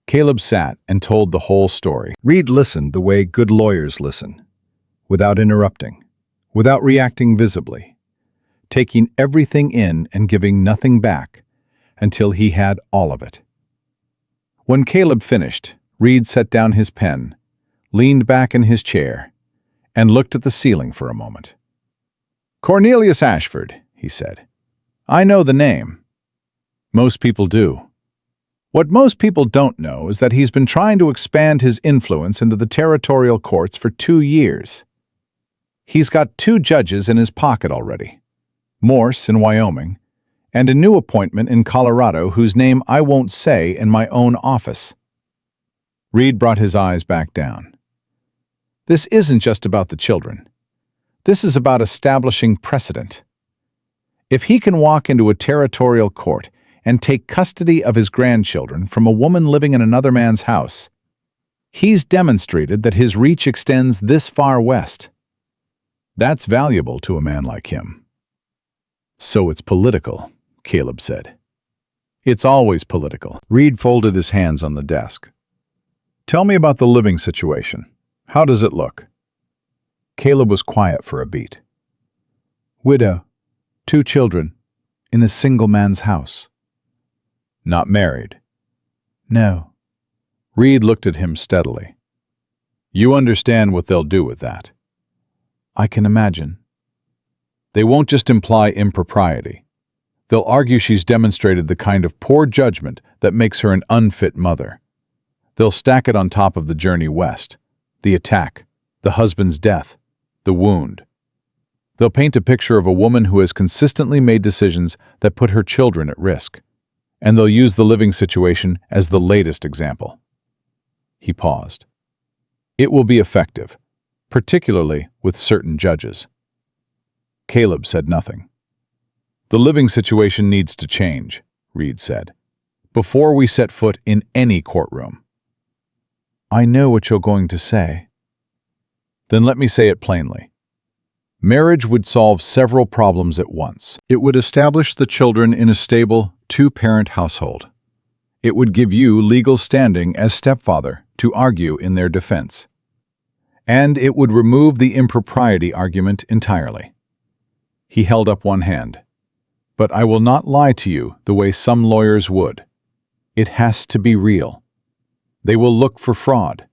Caleb sat and told the whole story. Reed listened the way good lawyers listen, without interrupting, without reacting visibly, taking everything in and giving nothing back until he had all of it. When Caleb finished, Reed set down his pen, leaned back in his chair, and looked at the ceiling for a moment. "Cornelius Ashford," he said. "I know the name. Most people do. What most people don't know is that he's been trying to expand his influence into the territorial courts for 2 years. He's got 2 judges in his pocket already, Morse in Wyoming, and a new appointment in Colorado whose name I won't say in my own office." Reed brought his eyes back down. "This isn't just about the children. This is about establishing precedent. If he can walk into a territorial court and take custody of his grandchildren from a woman living in another man's house, he's demonstrated that his reach extends this far west. That's valuable to a man like him." "So it's political," Caleb said. "It's always political." Reed folded his hands on the desk. "Tell me about the living situation. How does it look?" Caleb was quiet for a beat. "Widow, 2 children, in a single man's house." "Not married?" "No." Reed looked at him steadily. "You understand what they'll do with that?" "I can imagine." "They won't just imply impropriety. They'll argue she's demonstrated the kind of poor judgment that makes her an unfit mother. They'll stack it on top of the journey west, the attack, the husband's death, the wound. They'll paint a picture of a woman who has consistently made decisions that put her children at risk, and they'll use the living situation as the latest example." He paused. "It will be effective, particularly with certain judges." Caleb said nothing. "The living situation needs to change," Reed said, "before we set foot in any courtroom." "I know what you're going to say." "Then let me say it plainly. Marriage would solve several problems at once. It would establish the children in a stable, 2-parent household. It would give you legal standing as stepfather to argue in their defense. And it would remove the impropriety argument entirely." He held up one hand. "But I will not lie to you the way some lawyers would. It has to be real. They will look for fraud.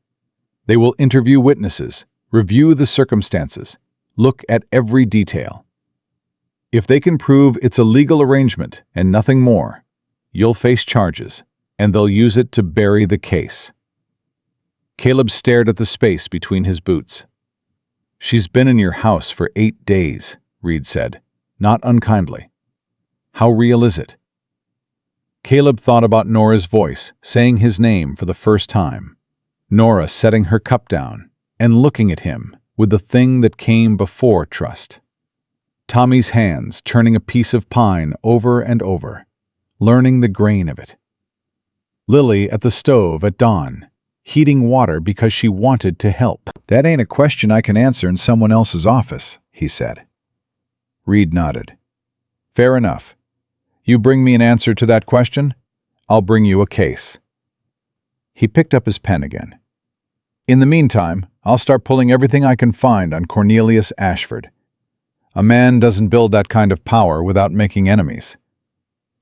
They will interview witnesses, review the circumstances, look at every detail. If they can prove it's a legal arrangement and nothing more, you'll face charges, and they'll use it to bury the case." Caleb stared at the space between his boots. "She's been in your house for 8 days, Reed said, not unkindly. How real is it?" Caleb thought about Nora's voice, saying his name for the first time. Nora setting her cup down and looking at him with the thing that came before trust. Tommy's hands churning a piece of pine over and over, learning the grain of it. Lily at the stove at dawn, heating water because she wanted to help. "That ain't a question I can answer in someone else's office," he said. Reed nodded. "Fair enough. You bring me an answer to that question, I'll bring you a case." He picked up his pen again. "In the meantime, I'll start pulling everything I can find on Cornelius Ashford. A man doesn't build that kind of power without making enemies.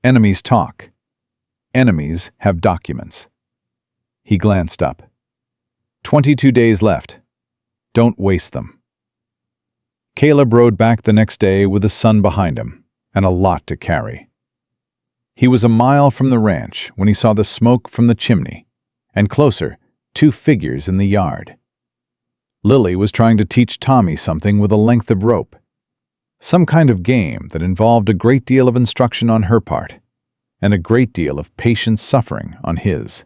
Enemies talk. Enemies have documents." He glanced up. 22 days left. Don't waste them." Caleb rode back the next day with the sun behind him and a lot to carry. He was a mile from the ranch when he saw the smoke from the chimney, and closer, 2 figures in the yard. Lily was trying to teach Tommy something with a length of rope. Some kind of game that involved a great deal of instruction on her part, and a great deal of patient suffering on his.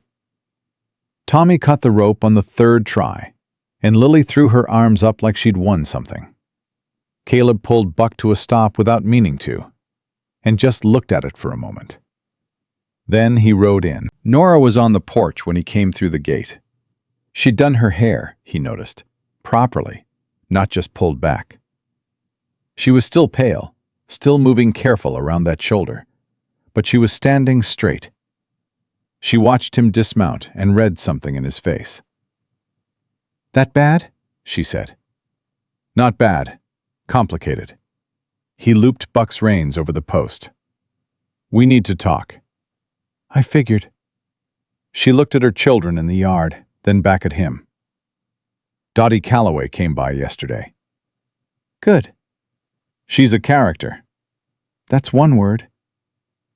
Tommy cut the rope on the 3rd try, and Lily threw her arms up like she'd won something. Caleb pulled Buck to a stop without meaning to, and just looked at it for a moment. Then he rode in. Nora was on the porch when he came through the gate. She'd done her hair, he noticed, properly, not just pulled back. She was still pale, still moving careful around that shoulder, but she was standing straight. She watched him dismount and read something in his face. "That bad?" she said. "Not bad. Complicated." He looped Buck's reins over the post. "We need to talk." "I figured." She looked at her children in the yard, then back at him. "Dottie Calloway came by yesterday." "Good." "She's a character." "That's one word."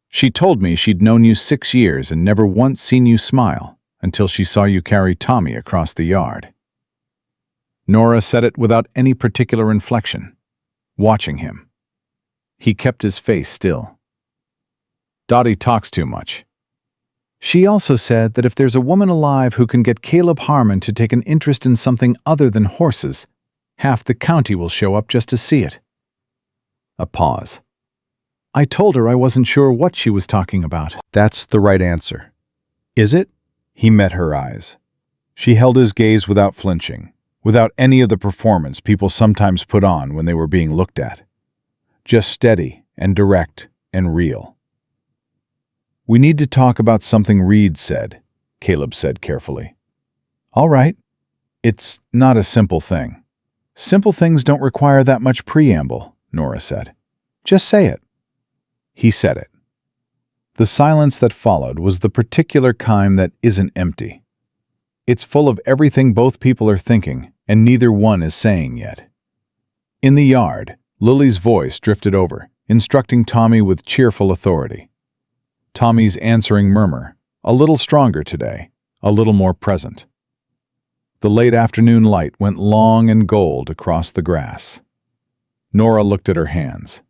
"She told me she'd known you 6 years and never once seen you smile until she saw you carry Tommy across the yard." Nora said it without any particular inflection, watching him. He kept his face still. "Dottie talks too much." "She also said that if there's a woman alive who can get Caleb Harmon to take an interest in something other than horses, half the county will show up just to see it." A pause. "I told her I wasn't sure what she was talking about." "That's the right answer." "Is it?" He met her eyes. She held his gaze without flinching, without any of the performance people sometimes put on when they were being looked at. Just steady and direct and real. "We need to talk about something Reed said," Caleb said carefully. "All right. It's not a simple thing." "Simple things don't require that much preamble," Nora said. "Just say it." He said it. The silence that followed was the particular kind that isn't empty. It's full of everything both people are thinking, and neither one is saying yet. In the yard, Lily's voice drifted over, instructing Tommy with cheerful authority. Tommy's answering murmur, a little stronger today, a little more present. The late afternoon light went long and gold across the grass. Nora looked at her hands,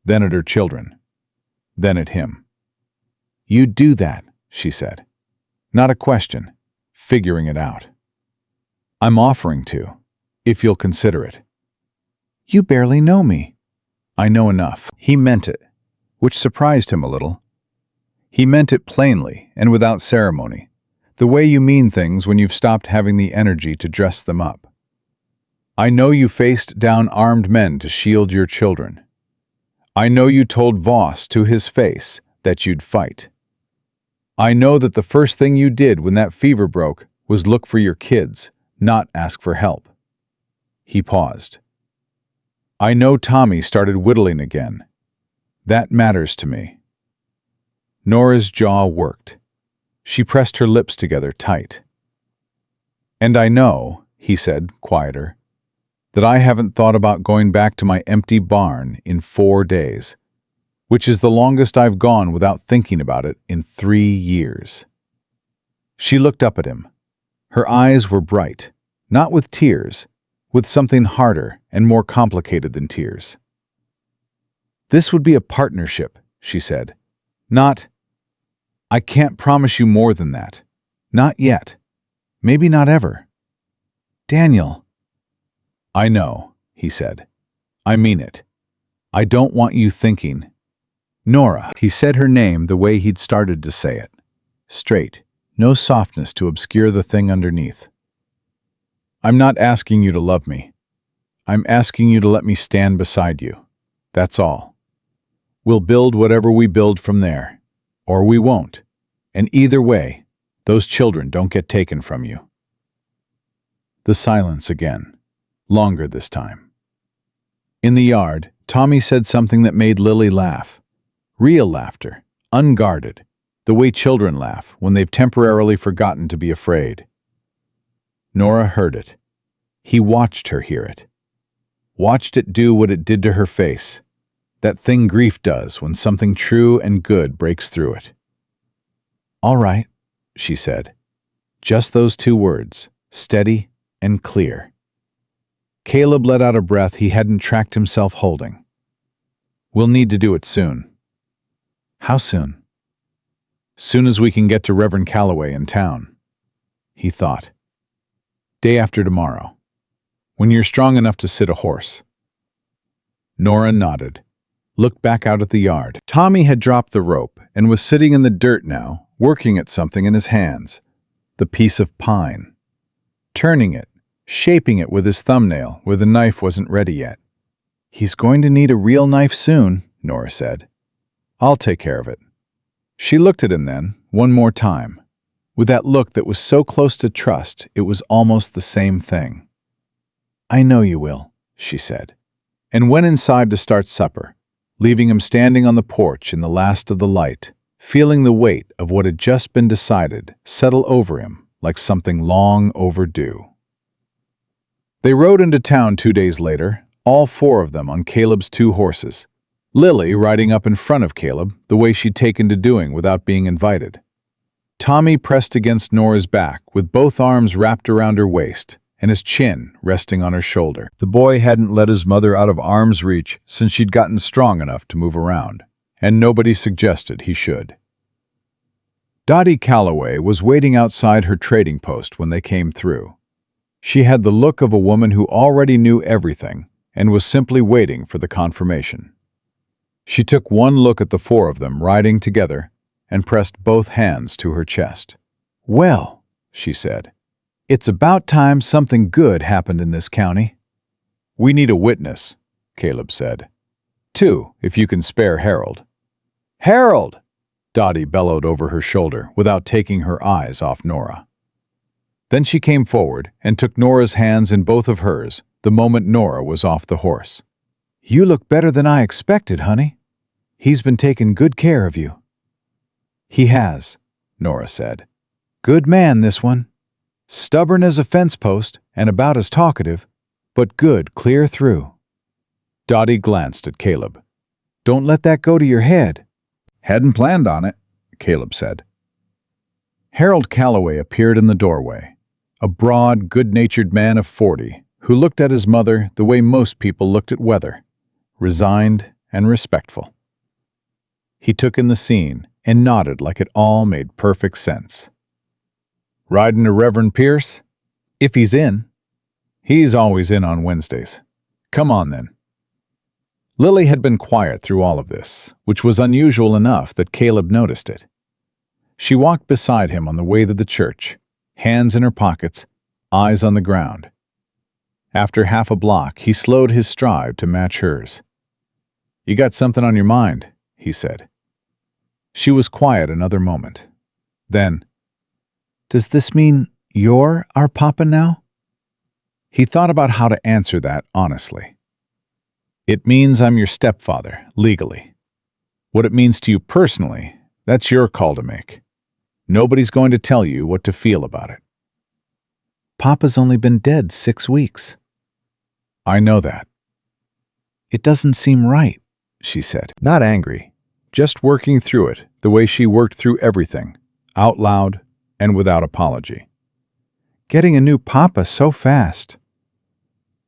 then at her children, then at him. "You do that," she said. Not a question, figuring it out. "I'm offering to, if you'll consider it." "You barely know me." "I know enough." He meant it, which surprised him a little. He meant it plainly and without ceremony, the way you mean things when you've stopped having the energy to dress them up. "I know you faced down armed men to shield your children. I know you told Voss to his face that you'd fight. I know that the first thing you did when that fever broke was look for your kids, not ask for help." He paused. "I know Tommy started whittling again. That matters to me." Nora's jaw worked. She pressed her lips together tight. "And I know," he said, quieter, "that I haven't thought about going back to my empty barn in 4 days, which is the longest I've gone without thinking about it in 3 years." She looked up at him. Her eyes were bright, not with tears, with something harder and more complicated than tears. "This would be a partnership," she said. "Not..." I can't promise you more than that. Not yet. Maybe not ever. Daniel. I know, he said. I mean it. I don't want you thinking. Nora. He said her name the way he'd started to say it. Straight. No softness to obscure the thing underneath. I'm not asking you to love me. I'm asking you to let me stand beside you. That's all. We'll build whatever we build from there. Or we won't. And either way, those children don't get taken from you. The silence again. Longer this time. In the yard, Tommy said something that made Lily laugh. Real laughter, unguarded, the way children laugh when they've temporarily forgotten to be afraid. Nora heard it. He watched her hear it. Watched it do what it did to her face. That thing grief does when something true and good breaks through it. All right, she said. Just those two words, steady and clear. Caleb let out a breath he hadn't tracked himself holding. We'll need to do it soon. How soon? Soon as we can get to Reverend Calloway in town, he thought. Day after tomorrow, when you're strong enough to sit a horse. Nora nodded, looked back out at the yard. Tommy had dropped the rope and was sitting in the dirt now, working at something in his hands, the piece of pine. Turning it, shaping it with his thumbnail where the knife wasn't ready yet. He's going to need a real knife soon, Nora said. I'll take care of it. She looked at him then, one more time, with that look that was so close to trust it was almost the same thing. I know you will, she said, and went inside to start supper, leaving him standing on the porch in the last of the light, feeling the weight of what had just been decided settle over him like something long overdue. They rode into town 2 days later, all four of them on Caleb's two horses, Lily riding up in front of Caleb the way she'd taken to doing without being invited. Tommy pressed against Nora's back with both arms wrapped around her waist and his chin resting on her shoulder. The boy hadn't let his mother out of arm's reach since she'd gotten strong enough to move around, and nobody suggested he should. Dottie Calloway was waiting outside her trading post when they came through. She had the look of a woman who already knew everything and was simply waiting for the confirmation. She took one look at the four of them riding together and pressed both hands to her chest. Well, she said, it's about time something good happened in this county. We need a witness, Caleb said. 2, if you can spare Harold. Harold! Dottie bellowed over her shoulder without taking her eyes off Nora. Then she came forward and took Nora's hands in both of hers the moment Nora was off the horse. You look better than I expected, honey. He's been taking good care of you. He has, Nora said. Good man, this one. Stubborn as a fence post and about as talkative, but good clear through. Dottie glanced at Caleb. Don't let that go to your head. Hadn't planned on it, Caleb said. Harold Calloway appeared in the doorway, a broad, good-natured man of 40 who looked at his mother the way most people looked at weather, resigned and respectful. He took in the scene and nodded like it all made perfect sense. Riding to Reverend Pierce? If he's in. He's always in on Wednesdays. Come on, then. Lily had been quiet through all of this, which was unusual enough that Caleb noticed it. She walked beside him on the way to the church, hands in her pockets, eyes on the ground. After half a block, he slowed his stride to match hers. You got something on your mind, he said. She was quiet another moment. Then, does this mean you're our papa now? He thought about how to answer that honestly. It means I'm your stepfather, legally. What it means to you personally, that's your call to make. Nobody's going to tell you what to feel about it. Papa's only been dead 6 weeks. I know that. It doesn't seem right, she said. Not angry, just working through it the way she worked through everything, out loud and without apology. Getting a new papa so fast.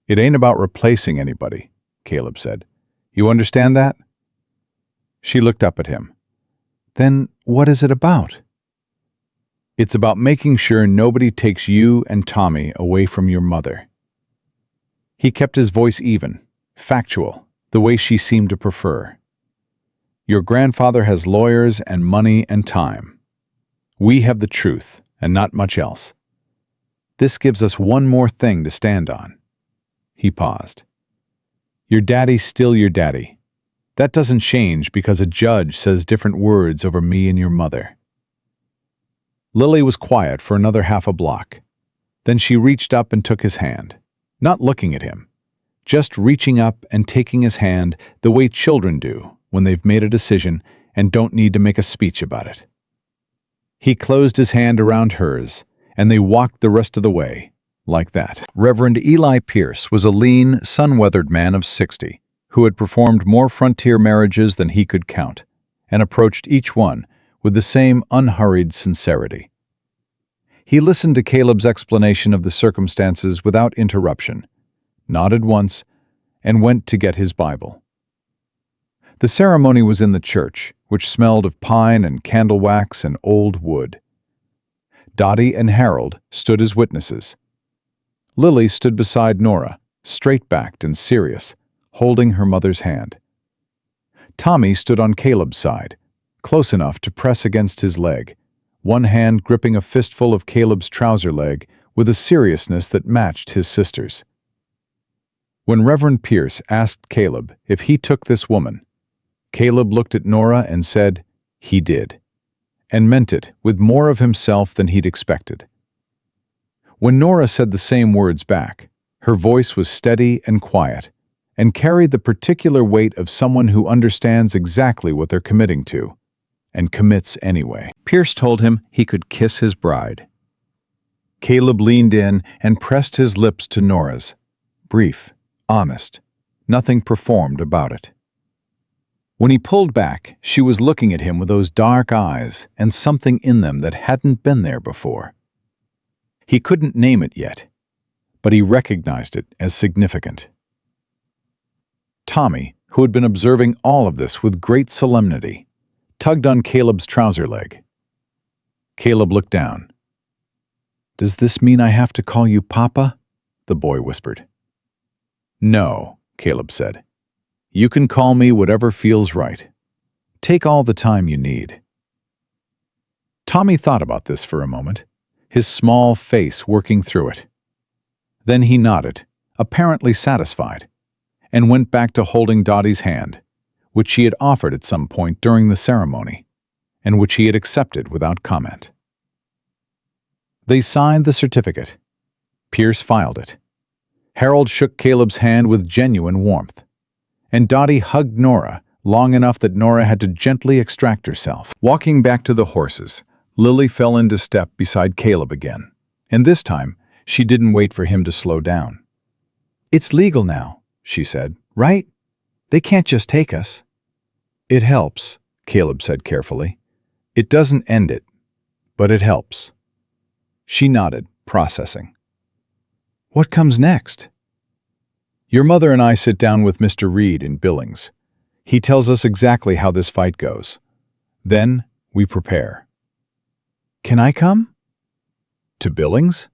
It ain't about replacing anybody, Caleb said. You understand that? She looked up at him. Then What is it about? It's about making sure nobody takes you and Tommy away from your mother. He kept his voice even, factual, the way she seemed to prefer. Your grandfather has lawyers and money and time. We have the truth, and not much else. This gives us one more thing to stand on. He paused. Your daddy's still your daddy. That doesn't change because a judge says different words over me and your mother. Lily was quiet for another half a block. Then she reached up and took his hand, not looking at him, just reaching up and taking his hand the way children do when they've made a decision and don't need to make a speech about it. He closed his hand around hers, and they walked the rest of the way, like that. Reverend Eli Pierce was a lean, sun-weathered man of 60 who had performed more frontier marriages than he could count, and approached each one with the same unhurried sincerity. He listened to Caleb's explanation of the circumstances without interruption, nodded once, and went to get his Bible. The ceremony was in the church, which smelled of pine and candle wax and old wood. Dottie and Harold stood as witnesses. Lily stood beside Nora, straight-backed and serious, holding her mother's hand. Tommy stood on Caleb's side, close enough to press against his leg, one hand gripping a fistful of Caleb's trouser leg with a seriousness that matched his sister's. When Reverend Pierce asked Caleb if he took this woman, Caleb looked at Nora and said he did, and meant it with more of himself than he'd expected. When Nora said the same words back, her voice was steady and quiet, and carried the particular weight of someone who understands exactly what they're committing to, and commits anyway. Pierce told him he could kiss his bride. Caleb leaned in and pressed his lips to Nora's, brief, honest, nothing performed about it. When he pulled back, she was looking at him with those dark eyes and something in them that hadn't been there before. He couldn't name it yet, but he recognized it as significant. Tommy, who had been observing all of this with great solemnity, tugged on Caleb's trouser leg. Caleb looked down. "Does this mean I have to call you Papa?" the boy whispered. "No," Caleb said. "You can call me whatever feels right. Take all the time you need." Tommy thought about this for a moment, his small face working through it. Then he nodded, apparently satisfied, and went back to holding Dottie's hand, which she had offered at some point during the ceremony, and which he had accepted without comment. They signed the certificate. Pierce filed it. Harold shook Caleb's hand with genuine warmth, and Dottie hugged Nora long enough that Nora had to gently extract herself. Walking back to the horses, Lily fell into step beside Caleb again, and this time she didn't wait for him to slow down. "It's legal now," she said, "right? They can't just take us." "It helps," Caleb said carefully. "It doesn't end it, but it helps." She nodded, processing. "What comes next?" "Your mother and I sit down with Mr. Reed in Billings. He tells us exactly how this fight goes. Then we prepare." "Can I come?" "To Billings?"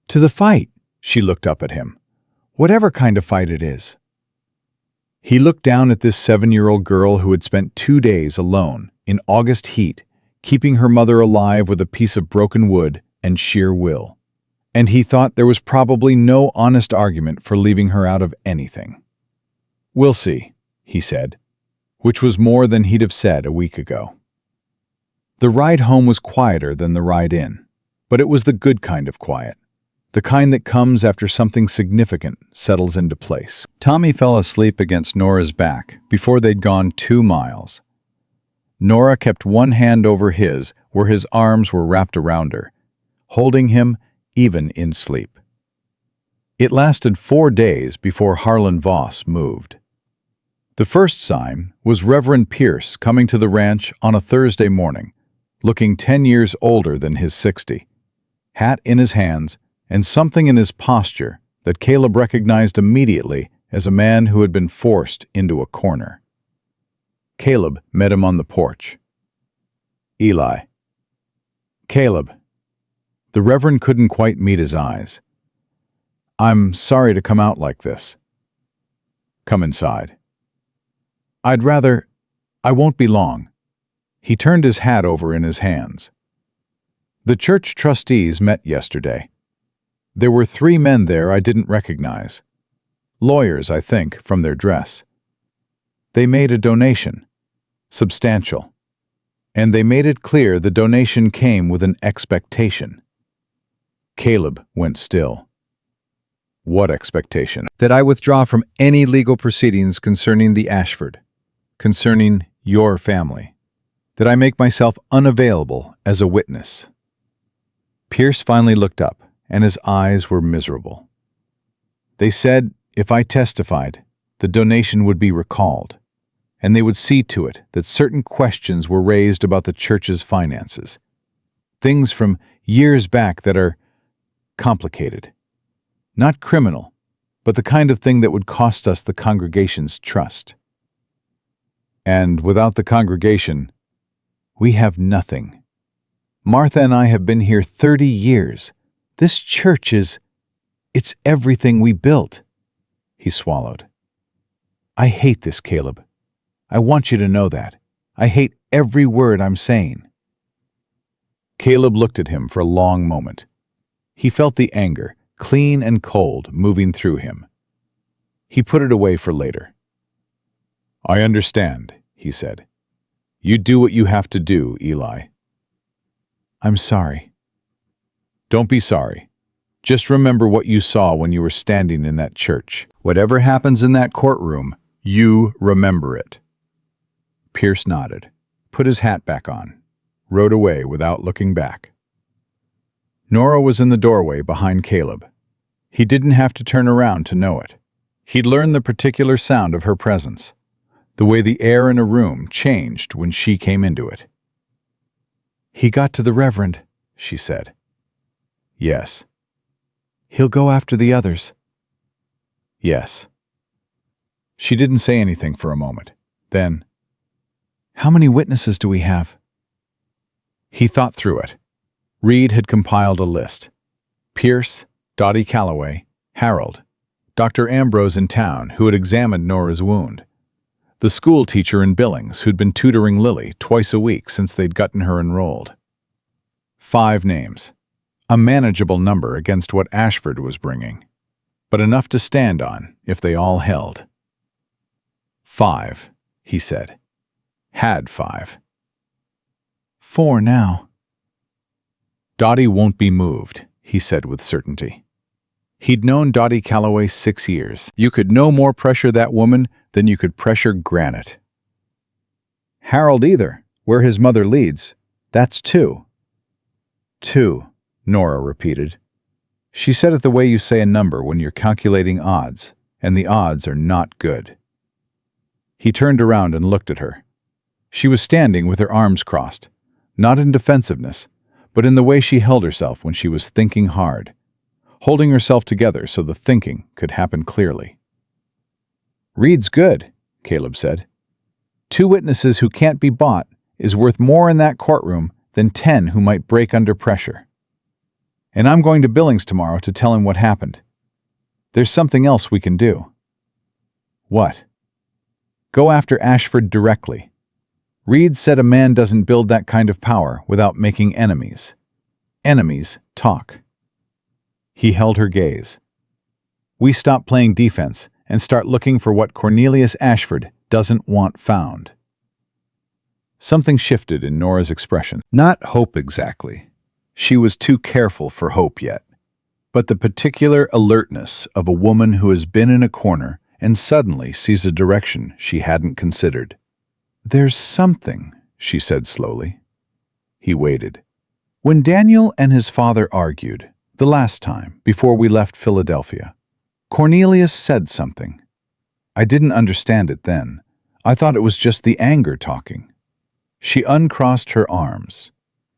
"To the fight." She looked up at him. "Whatever kind of fight it is." He looked down at this 7-year-old girl who had spent 2 days alone in August heat, keeping her mother alive with a piece of broken wood and sheer will. And he thought there was probably no honest argument for leaving her out of anything. "We'll see," he said, which was more than he'd have said a week ago. The ride home was quieter than the ride in, but it was the good kind of quiet, the kind that comes after something significant settles into place. Tommy fell asleep against Nora's back before they'd gone 2 miles. Nora kept one hand over his where his arms were wrapped around her, holding him even in sleep. It lasted 4 days before Harlan Voss moved. The first sign was Reverend Pierce coming to the ranch on a Thursday morning, looking 10 years older than his 60, hat in his hands, and something in his posture that Caleb recognized immediately as a man who had been forced into a corner. Caleb met him on the porch. Eli. Caleb. The Reverend couldn't quite meet his eyes. I'm sorry to come out like this. Come inside. I won't be long. He turned his hat over in his hands. The church trustees met yesterday. There were 3 men there I didn't recognize. Lawyers, I think, from their dress. They made a donation. Substantial. And they made it clear the donation came with an expectation. Caleb went still. What expectation? That I withdraw from any legal proceedings concerning the Ashford, concerning your family. That I make myself unavailable as a witness. Pierce finally looked up, and his eyes were miserable. They said if I testified, the donation would be recalled, and they would see to it that certain questions were raised about the church's finances. Things from years back that are complicated. Not criminal, but the kind of thing that would cost us the congregation's trust. And without the congregation, we have nothing. Martha and I have been here 30 years. This church it's everything we built. He swallowed. I hate this, Caleb. I want you to know that. I hate every word I'm saying. Caleb looked at him for a long moment. He felt the anger, clean and cold, moving through him. He put it away for later. I understand, he said. You do what you have to do, Eli. I'm sorry. Don't be sorry. Just remember what you saw when you were standing in that church. Whatever happens in that courtroom, you remember it. Pierce nodded, put his hat back on, rode away without looking back. Nora was in the doorway behind Caleb. He didn't have to turn around to know it. He'd learned the particular sound of her presence, the way the air in a room changed when she came into it. He got to the Reverend, she said. Yes. He'll go after the others. Yes. She didn't say anything for a moment. Then, how many witnesses do we have? He thought through it. Reed had compiled a list. Pierce, Dottie Calloway, Harold, Dr. Ambrose in town, who had examined Nora's wound, the school teacher in Billings who'd been tutoring Lily twice a week since they'd gotten her enrolled. 5 names. A manageable number against what Ashford was bringing, but enough to stand on if they all held. 5, he said. Had 5. 4 now. Dottie won't be moved, he said with certainty. He'd known Dottie Calloway 6 years. You could no more pressure that woman than you could pressure granite. Harold either, where his mother leads. That's 2. 2, Nora repeated. She said it the way you say a number when you're calculating odds, and the odds are not good. He turned around and looked at her. She was standing with her arms crossed, not in defensiveness, but in the way she held herself when she was thinking hard, holding herself together so the thinking could happen clearly. Reed's good, Caleb said. 2 witnesses who can't be bought is worth more in that courtroom than 10 who might break under pressure. And I'm going to Billings tomorrow to tell him what happened. There's something else we can do. What? Go after Ashford directly. Reed said a man doesn't build that kind of power without making enemies. Enemies talk. He held her gaze. We stop playing defense and start looking for what Cornelius Ashford doesn't want found. Something shifted in Nora's expression. Not hope exactly. She was too careful for hope yet. But the particular alertness of a woman who has been in a corner and suddenly sees a direction she hadn't considered. There's something, she said slowly. He waited. When Daniel and his father argued, the last time, before we left Philadelphia, Cornelius said something. I didn't understand it then. I thought it was just the anger talking. She uncrossed her arms.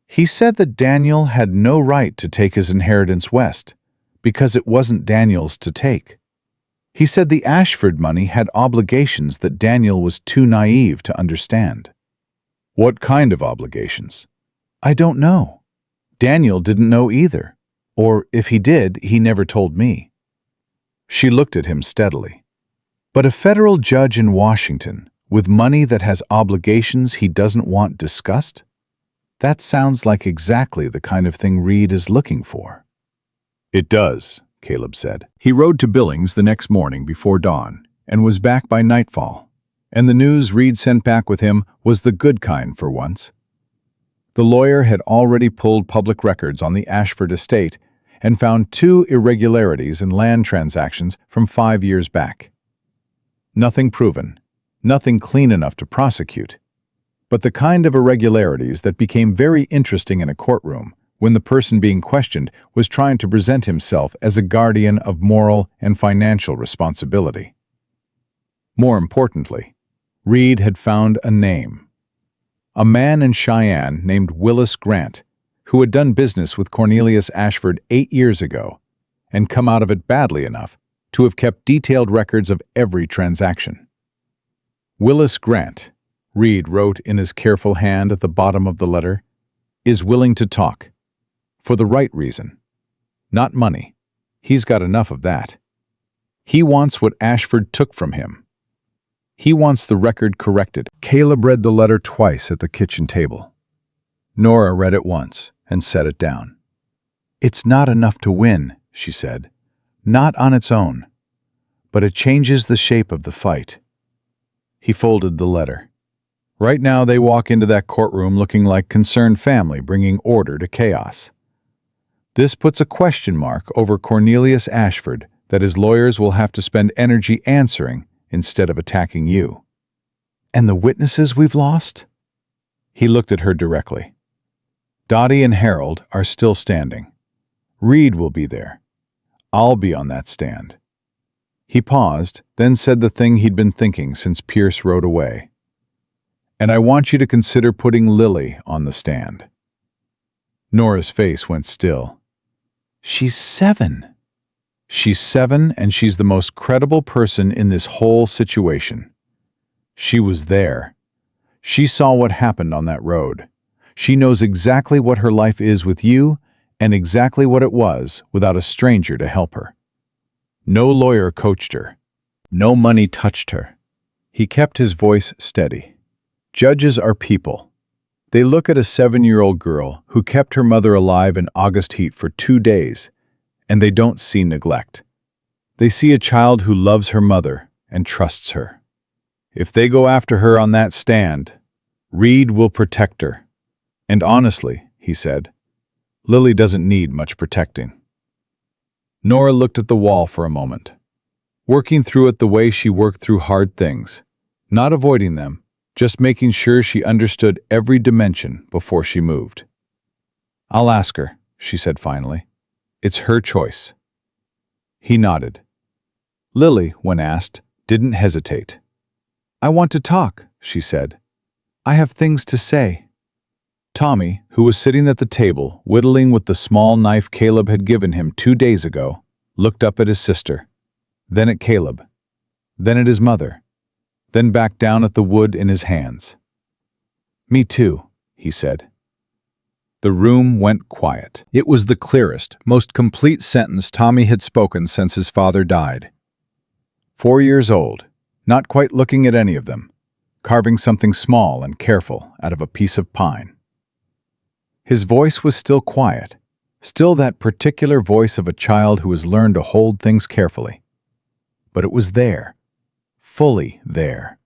He said that Daniel had no right to take his inheritance west, because it wasn't Daniel's to take. He said the Ashford money had obligations that Daniel was too naive to understand. What kind of obligations? I don't know. Daniel didn't know either. Or if he did, he never told me. She looked at him steadily. But a federal judge in Washington, with money that has obligations he doesn't want discussed? That sounds like exactly the kind of thing Reed is looking for. It does, Caleb said. He rode to Billings the next morning before dawn and was back by nightfall. And the news Reed sent back with him was the good kind for once. The lawyer had already pulled public records on the Ashford estate and found 2 irregularities in land transactions from 5 years back. Nothing proven, nothing clean enough to prosecute, but the kind of irregularities that became very interesting in a courtroom when the person being questioned was trying to present himself as a guardian of moral and financial responsibility. More importantly, Reed had found a name. A man in Cheyenne named Willis Grant, who had done business with Cornelius Ashford 8 years ago and come out of it badly enough to have kept detailed records of every transaction. Willis Grant, Reed wrote in his careful hand at the bottom of the letter, is willing to talk. For the right reason. Not money. He's got enough of that. He wants what Ashford took from him. He wants the record corrected. Caleb read the letter twice at the kitchen table. Nora read it once and set it down. It's not enough to win, she said. Not on its own. But it changes the shape of the fight. He folded the letter. Right now they walk into that courtroom looking like concerned family bringing order to chaos. This puts a question mark over Cornelius Ashford that his lawyers will have to spend energy answering instead of attacking you. And the witnesses we've lost? He looked at her directly. Dottie and Harold are still standing. Reed will be there. I'll be on that stand. He paused, then said the thing he'd been thinking since Pierce rode away. And I want you to consider putting Lily on the stand. Nora's face went still. She's 7. She's 7, and she's the most credible person in this whole situation. She was there. She saw what happened on that road. She knows exactly what her life is with you and exactly what it was without a stranger to help her. No lawyer coached her. No money touched her. He kept his voice steady. Judges are people. They look at a 7-year-old girl who kept her mother alive in August heat for 2 days, and they don't see neglect. They see a child who loves her mother and trusts her. If they go after her on that stand, Reed will protect her. And honestly, he said, Lily doesn't need much protecting. Nora looked at the wall for a moment, working through it the way she worked through hard things, not avoiding them, just making sure she understood every dimension before she moved. I'll ask her, she said finally. It's her choice. He nodded. Lily, when asked, didn't hesitate. I want to talk, she said. I have things to say. Tommy, who was sitting at the table, whittling with the small knife Caleb had given him 2 days ago, looked up at his sister, then at Caleb, then at his mother, then back down at the wood in his hands. Me too, he said. The room went quiet. It was the clearest, most complete sentence Tommy had spoken since his father died. 4 years old, not quite looking at any of them, carving something small and careful out of a piece of pine. His voice was still quiet, still that particular voice of a child who has learned to hold things carefully. But it was there, fully there.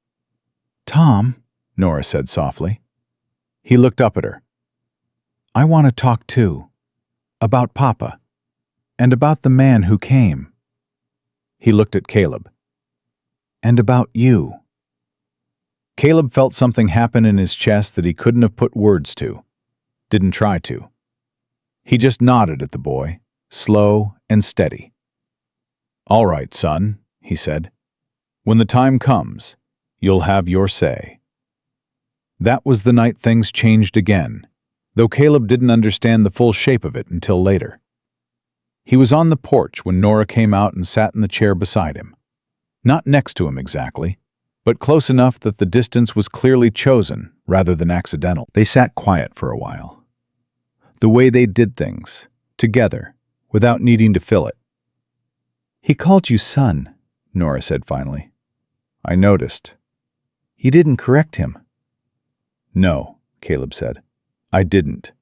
Tom, Nora said softly. He looked up at her. I want to talk too, about Papa, and about the man who came. He looked at Caleb. And about you. Caleb felt something happen in his chest that he couldn't have put words to. Didn't try to. He just nodded at the boy, slow and steady. All right, son, he said. When the time comes, you'll have your say. That was the night things changed again, though Caleb didn't understand the full shape of it until later. He was on the porch when Nora came out and sat in the chair beside him. Not next to him exactly, but close enough that the distance was clearly chosen rather than accidental. They sat quiet for a while. The way they did things, together, without needing to fill it. "He called you son," Nora said finally. "I noticed." "He didn't correct him." "No," Caleb said. "I didn't."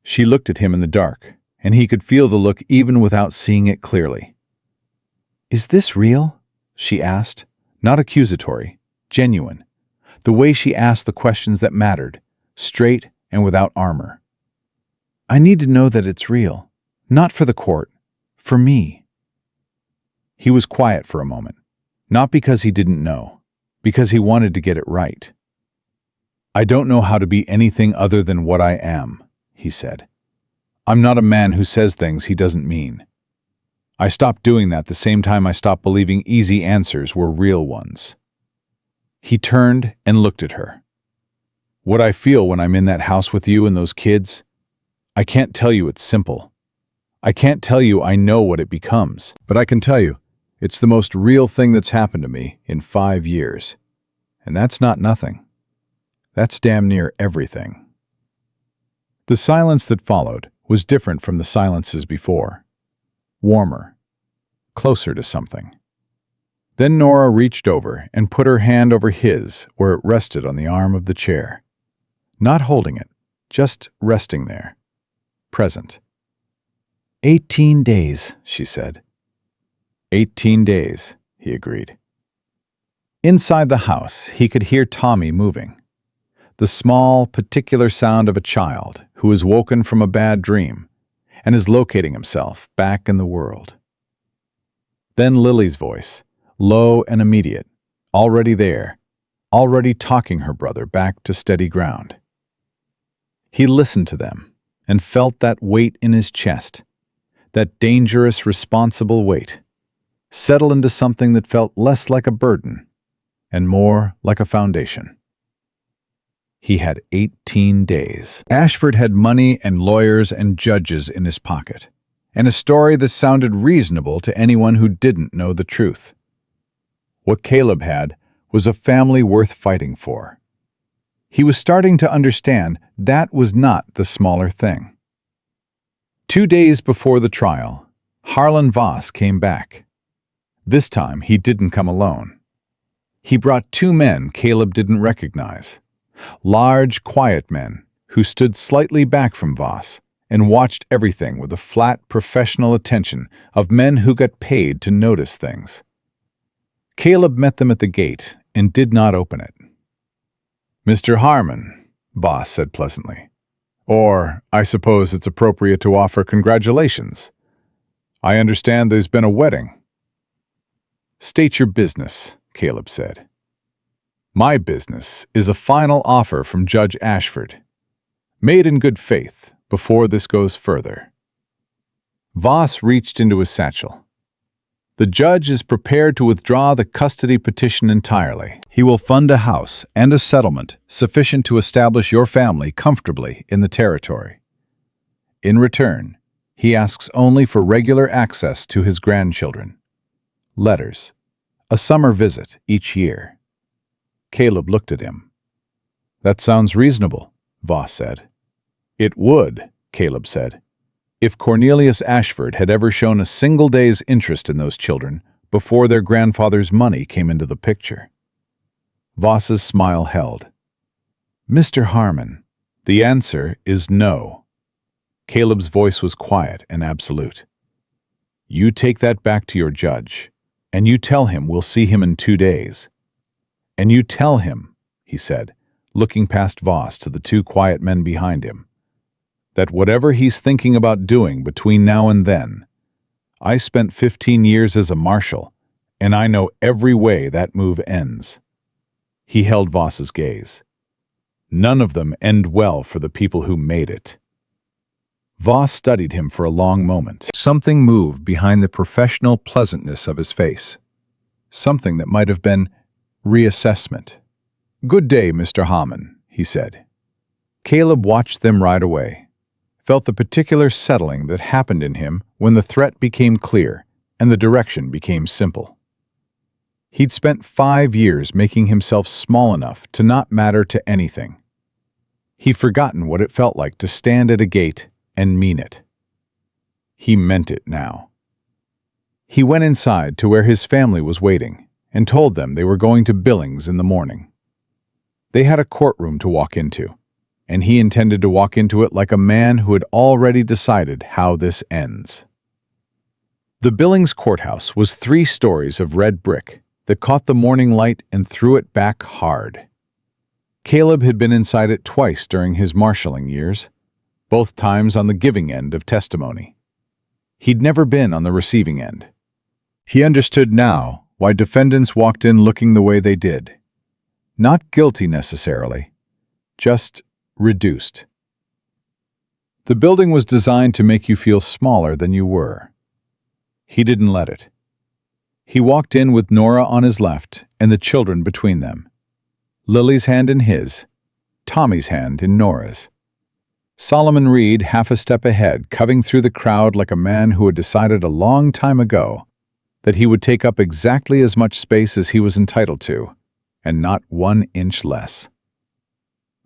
She looked at him in the dark, and he could feel the look even without seeing it clearly. "Is this real?" she asked, not accusatory, genuine. The way she asked the questions that mattered, straight and without armor. "I need to know that it's real. Not for the court. For me." He was quiet for a moment, not because he didn't know, because he wanted to get it right. "I don't know how to be anything other than what I am," he said. "I'm not a man who says things he doesn't mean. I stopped doing that the same time I stopped believing easy answers were real ones." He turned and looked at her. "What I feel when I'm in that house with you and those kids, I can't tell you it's simple. I can't tell you I know what it becomes, but I can tell you it's the most real thing that's happened to me in 5 years. And that's not nothing. That's damn near everything." The silence that followed was different from the silences before. Warmer, closer to something. Then Nora reached over and put her hand over his where it rested on the arm of the chair. Not holding it, just resting there. Present. 18 days, she said. 18 days, he agreed. Inside the house, he could hear Tommy moving. The small, particular sound of a child who is woken from a bad dream and is locating himself back in the world. Then Lily's voice, low and immediate, already there, already talking her brother back to steady ground. He listened to them and felt that weight in his chest, that dangerous, responsible weight, settle into something that felt less like a burden and more like a foundation. He had 18 days. Ashford had money and lawyers and judges in his pocket, and a story that sounded reasonable to anyone who didn't know the truth. What Caleb had was a family worth fighting for. He was starting to understand that was not the smaller thing. 2 days before the trial, Harlan Voss came back. This time he didn't come alone. He brought 2 men Caleb didn't recognize. Large, quiet men who stood slightly back from Voss and watched everything with the flat, professional attention of men who got paid to notice things. Caleb met them at the gate and did not open it. "Mr. Harmon," Voss said pleasantly. "Or, I suppose it's appropriate to offer congratulations. I understand there's been a wedding." "State your business," Caleb said. "My business is a final offer from Judge Ashford, made in good faith before this goes further." Voss reached into his satchel. "The judge is prepared to withdraw the custody petition entirely. He will fund a house and a settlement sufficient to establish your family comfortably in the territory. In return, he asks only for regular access to his grandchildren, letters, a summer visit each year." Caleb looked at him. "That sounds reasonable," Voss said. "It would," Caleb said, "if Cornelius Ashford had ever shown a single day's interest in those children before their grandfather's money came into the picture." Voss's smile held. "Mr. Harmon, the answer is no." Caleb's voice was quiet and absolute. "You take that back to your judge, and you tell him we'll see him in 2 days. And you tell him," he said, looking past Voss to the 2 quiet men behind him, "that whatever he's thinking about doing between now and then, I spent 15 years as a marshal, and I know every way that move ends." He held Voss's gaze. "None of them end well for the people who made it." Voss studied him for a long moment. Something moved behind the professional pleasantness of his face. Something that might have been reassessment. "Good day, Mr. Harmon," he said. Caleb watched them ride away, felt the particular settling that happened in him when the threat became clear and the direction became simple. He'd spent 5 years making himself small enough to not matter to anything. He'd forgotten what it felt like to stand at a gate and mean it. He meant it now. He went inside to where his family was waiting and told them they were going to Billings in the morning. They had a courtroom to walk into, and he intended to walk into it like a man who had already decided how this ends. The Billings courthouse was 3 stories of red brick that caught the morning light and threw it back hard. Caleb had been inside it twice during his marshalling years, both times on the giving end of testimony. He'd never been on the receiving end. He understood now why defendants walked in looking the way they did. Not guilty necessarily, just reduced. The building was designed to make you feel smaller than you were. He didn't let it. He walked in with Nora on his left and the children between them. Lily's hand in his, Tommy's hand in Nora's. Solomon Reed half a step ahead, cutting through the crowd like a man who had decided a long time ago that he would take up exactly as much space as he was entitled to, and not 1 inch less.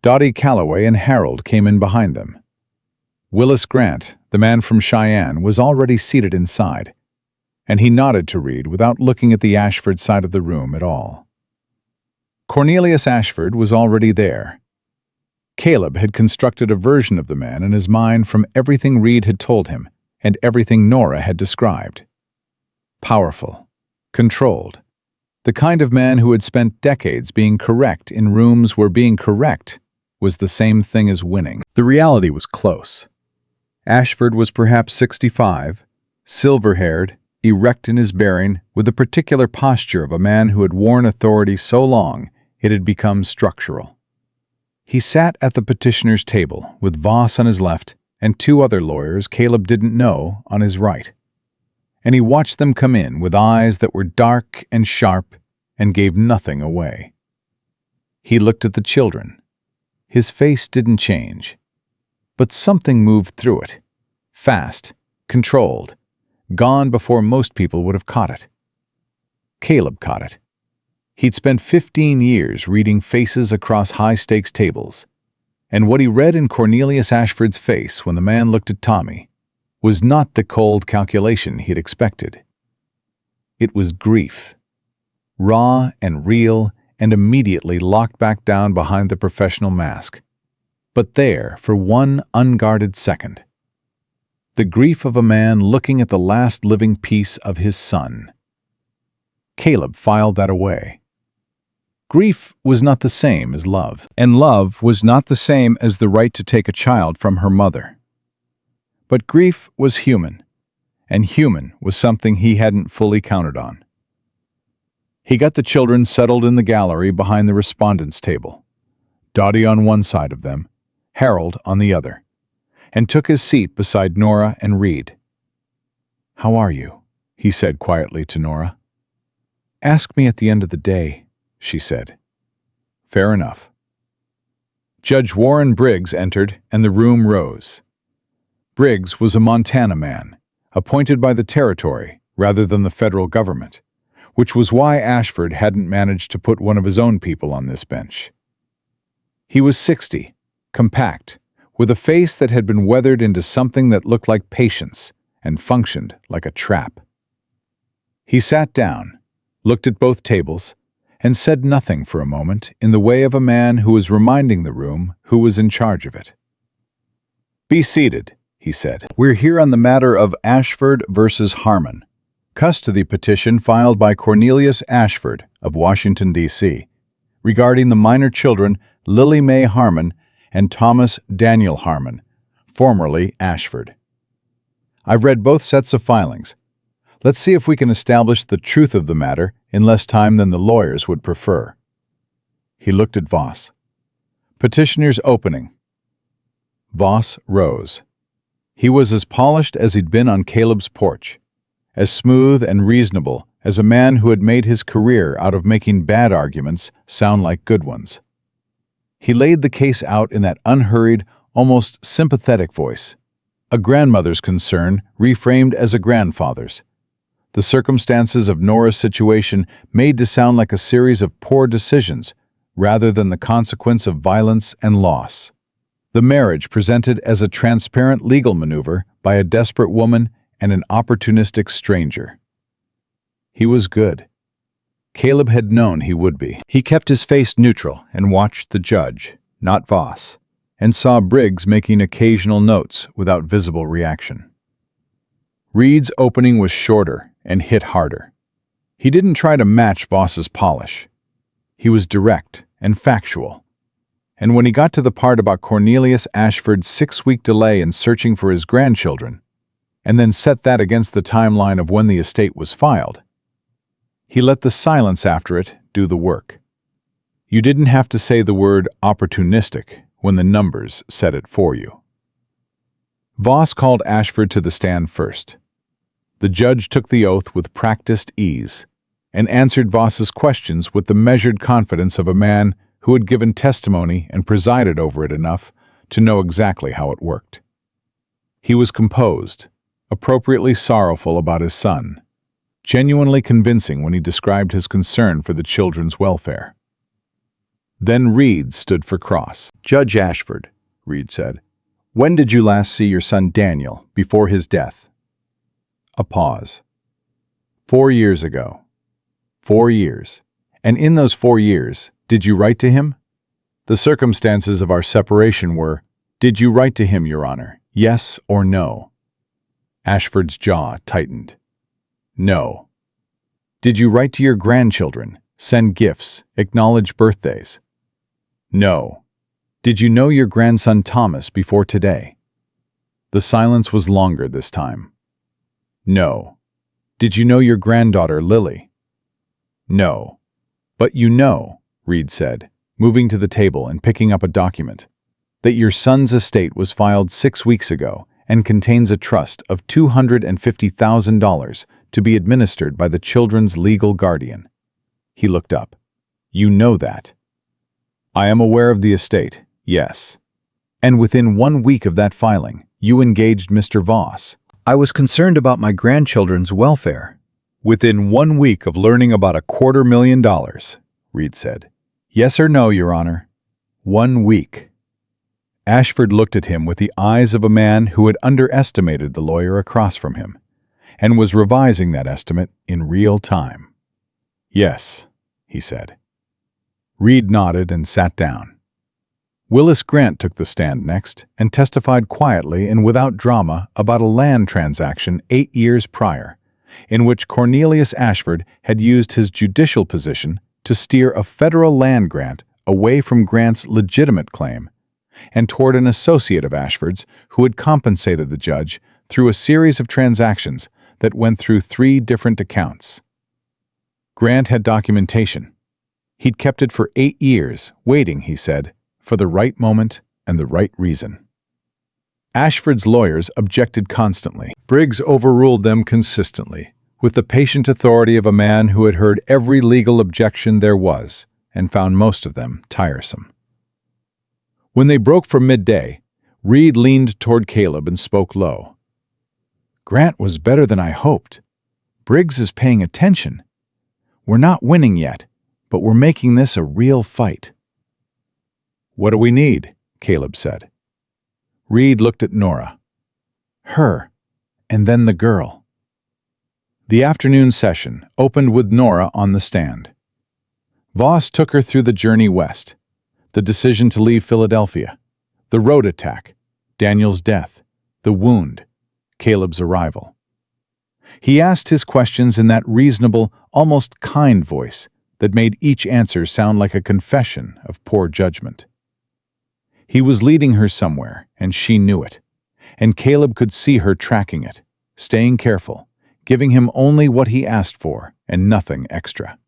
Dottie Calloway and Harold came in behind them. Willis Grant, the man from Cheyenne, was already seated inside, and he nodded to Reed without looking at the Ashford side of the room at all. Cornelius Ashford was already there. Caleb had constructed a version of the man in his mind from everything Reed had told him and everything Nora had described. Powerful, controlled, the kind of man who had spent decades being correct in rooms where being correct was the same thing as winning. The reality was close. Ashford was perhaps 65, silver-haired, erect in his bearing, with the particular posture of a man who had worn authority so long it had become structural. He sat at the petitioner's table with Voss on his left and 2 other lawyers Caleb didn't know on his right, and he watched them come in with eyes that were dark and sharp and gave nothing away. He looked at the children. His face didn't change, but something moved through it, fast, controlled, gone before most people would have caught it. Caleb caught it. He'd spent 15 years reading faces across high-stakes tables, and what he read in Cornelius Ashford's face when the man looked at Tommy was not the cold calculation he'd expected. It was grief, raw and real and immediately locked back down behind the professional mask, but there for 1 unguarded second. The grief of a man looking at the last living piece of his son. Caleb filed that away. Grief was not the same as love, and love was not the same as the right to take a child from her mother. But grief was human, and human was something he hadn't fully counted on. He got the children settled in the gallery behind the respondents' table, Dottie on one side of them, Harold on the other, and took his seat beside Nora and Reed. "How are you?" he said quietly to Nora. "Ask me at the end of the day," she said. "Fair enough." Judge Warren Briggs entered, and the room rose. Briggs was a Montana man, appointed by the territory rather than the federal government, which was why Ashford hadn't managed to put one of his own people on this bench. He was 60, compact, with a face that had been weathered into something that looked like patience and functioned like a trap. He sat down, looked at both tables, and said nothing for a moment in the way of a man who was reminding the room who was in charge of it. "Be seated," he said. "We're here on the matter of Ashford versus Harmon, custody petition filed by Cornelius Ashford of Washington, D.C., regarding the minor children Lily Mae Harmon and Thomas Daniel Harmon, formerly Ashford. I've read both sets of filings. Let's see if we can establish the truth of the matter in less time than the lawyers would prefer." He looked at Voss. "Petitioner's opening." Voss rose. He was as polished as he'd been on Caleb's porch, as smooth and reasonable as a man who had made his career out of making bad arguments sound like good ones. He laid the case out in that unhurried, almost sympathetic voice, a grandmother's concern reframed as a grandfather's, The circumstances of Nora's situation made to sound like a series of poor decisions, rather than the consequence of violence and loss. The marriage presented as a transparent legal maneuver by a desperate woman and an opportunistic stranger. He was good. Caleb had known he would be. He kept his face neutral and watched the judge, not Voss, and saw Briggs making occasional notes without visible reaction. Reed's opening was shorter and hit harder. He didn't try to match Voss's polish. He was direct and factual. And when he got to the part about Cornelius Ashford's 6-week delay in searching for his grandchildren, and then set that against the timeline of when the estate was filed, he let the silence after it do the work. You didn't have to say the word opportunistic when the numbers said it for you. Voss called Ashford to the stand first. The judge took the oath with practiced ease and answered Voss's questions with the measured confidence of a man who had given testimony and presided over it enough to know exactly how it worked. He was composed, appropriately sorrowful about his son, genuinely convincing when he described his concern for the children's welfare. Then Reed stood for cross. "Judge Ashford," Reed said, "when did you last see your son Daniel before his death?" A pause. 4 years ago. 4 years. And in those 4 years, did you write to him? The circumstances of our separation were, did you write to him, Your Honor? Yes or no? Ashford's jaw tightened. No. Did you write to your grandchildren, send gifts, acknowledge birthdays? No. Did you know your grandson Thomas before today? The silence was longer this time. No. Did you know your granddaughter Lily? No. But you know, Reed said, moving to the table and picking up a document, that your son's estate was filed 6 weeks ago and contains a trust of $250,000 to be administered by the children's legal guardian. He looked up. You know that. I am aware of the estate, yes. And within 1 week of that filing, you engaged Mr. Voss. I was concerned about my grandchildren's welfare. Within 1 week of learning about $250,000, Reed said. Yes or no, Your Honor? 1 week. Ashford looked at him with the eyes of a man who had underestimated the lawyer across from him, and was revising that estimate in real time. Yes, he said. Reed nodded and sat down. Willis Grant took the stand next and testified quietly and without drama about a land transaction 8 years prior, in which Cornelius Ashford had used his judicial position to steer a federal land grant away from Grant's legitimate claim and toward an associate of Ashford's who had compensated the judge through a series of transactions that went through 3 different accounts. Grant had documentation. He'd kept it for 8 years, waiting, he said, for the right moment and the right reason. Ashford's lawyers objected constantly. Briggs overruled them consistently, with the patient authority of a man who had heard every legal objection there was and found most of them tiresome. When they broke for midday, Reed leaned toward Caleb and spoke low. Grant was better than I hoped. Briggs is paying attention. We're not winning yet, but we're making this a real fight. What do we need? Caleb said. Reed looked at Nora. Her, and then the girl. The afternoon session opened with Nora on the stand. Voss took her through the journey west, the decision to leave Philadelphia, the road attack, Daniel's death, the wound, Caleb's arrival. He asked his questions in that reasonable, almost kind voice that made each answer sound like a confession of poor judgment. He was leading her somewhere, and she knew it, and Caleb could see her tracking it, staying careful, giving him only what he asked for and nothing extra.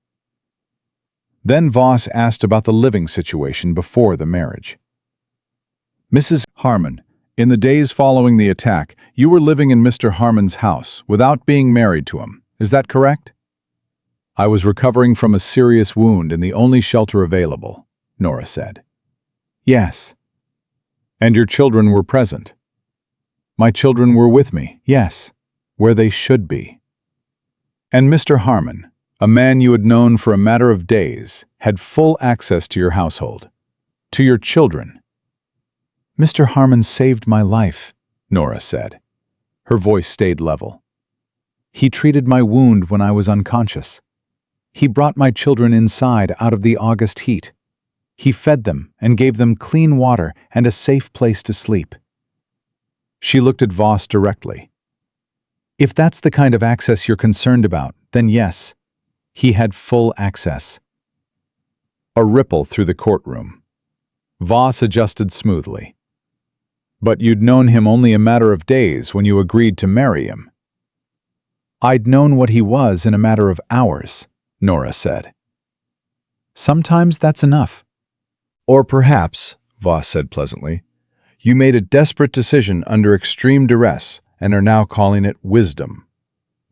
Then Voss asked about the living situation before the marriage. Mrs. Harmon, in the days following the attack, you were living in Mr. Harmon's house without being married to him. Is that correct? I was recovering from a serious wound in the only shelter available, Nora said. Yes. And your children were present? My children were with me, yes, where they should be. And Mr. Harmon, a man you had known for a matter of days, had full access to your household, to your children. Mr. Harmon saved my life, Nora said. Her voice stayed level. He treated my wound when I was unconscious. He brought my children inside out of the August heat. He fed them and gave them clean water and a safe place to sleep. She looked at Voss directly. If that's the kind of access you're concerned about, then yes, he had full access. A ripple through the courtroom. Voss adjusted smoothly. But you'd known him only a matter of days when you agreed to marry him. I'd known what he was in a matter of hours, Nora said. Sometimes that's enough. Or perhaps, Voss said pleasantly, you made a desperate decision under extreme duress and are now calling it wisdom.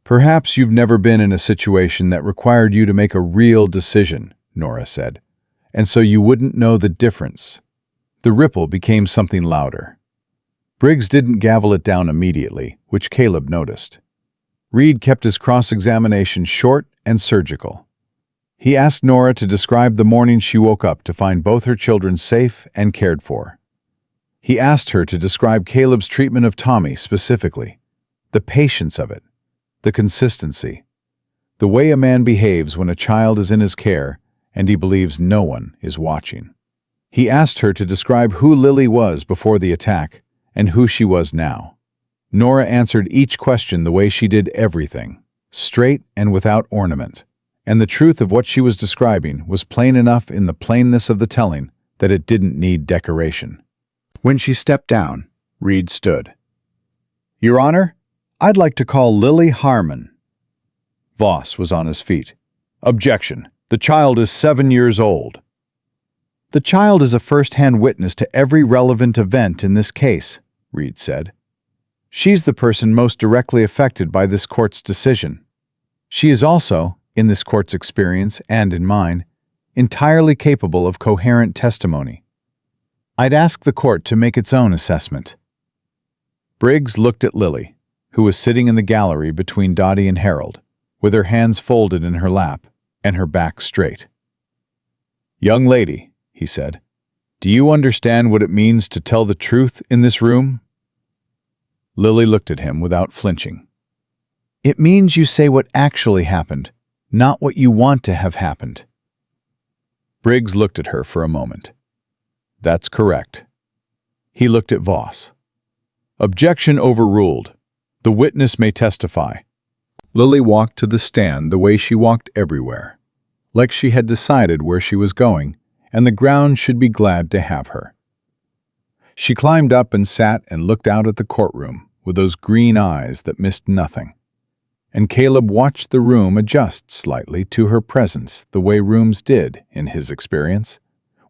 Perhaps you've never been in a situation that required you to make a real decision, Nora said, and so you wouldn't know the difference. The ripple became something louder. Briggs didn't gavel it down immediately, which Caleb noticed. Reed kept his cross-examination short and surgical. He asked Nora to describe the morning she woke up to find both her children safe and cared for. He asked her to describe Caleb's treatment of Tommy specifically, the patience of it, the consistency, the way a man behaves when a child is in his care and he believes no one is watching. He asked her to describe who Lily was before the attack and who she was now. Nora answered each question the way she did everything, straight and without ornament, and the truth of what she was describing was plain enough in the plainness of the telling that it didn't need decoration. When she stepped down, Reed stood. Your Honor, I'd like to call Lily Harmon. Voss was on his feet. Objection. The child is 7 years old. The child is a first-hand witness to every relevant event in this case, Reed said. She's the person most directly affected by this court's decision. She is also, in this court's experience and in mine, entirely capable of coherent testimony. I'd ask the court to make its own assessment. Briggs looked at Lily, who was sitting in the gallery between Dottie and Harold, with her hands folded in her lap and her back straight. Young lady, he said, do you understand what it means to tell the truth in this room? Lily looked at him without flinching. It means you say what actually happened, not what you want to have happened. Briggs looked at her for a moment. That's correct. He looked at Voss. Objection overruled. The witness may testify. Lily walked to the stand the way she walked everywhere, like she had decided where she was going, and the ground should be glad to have her. She climbed up and sat and looked out at the courtroom with those green eyes that missed nothing. And Caleb watched the room adjust slightly to her presence the way rooms did, in his experience,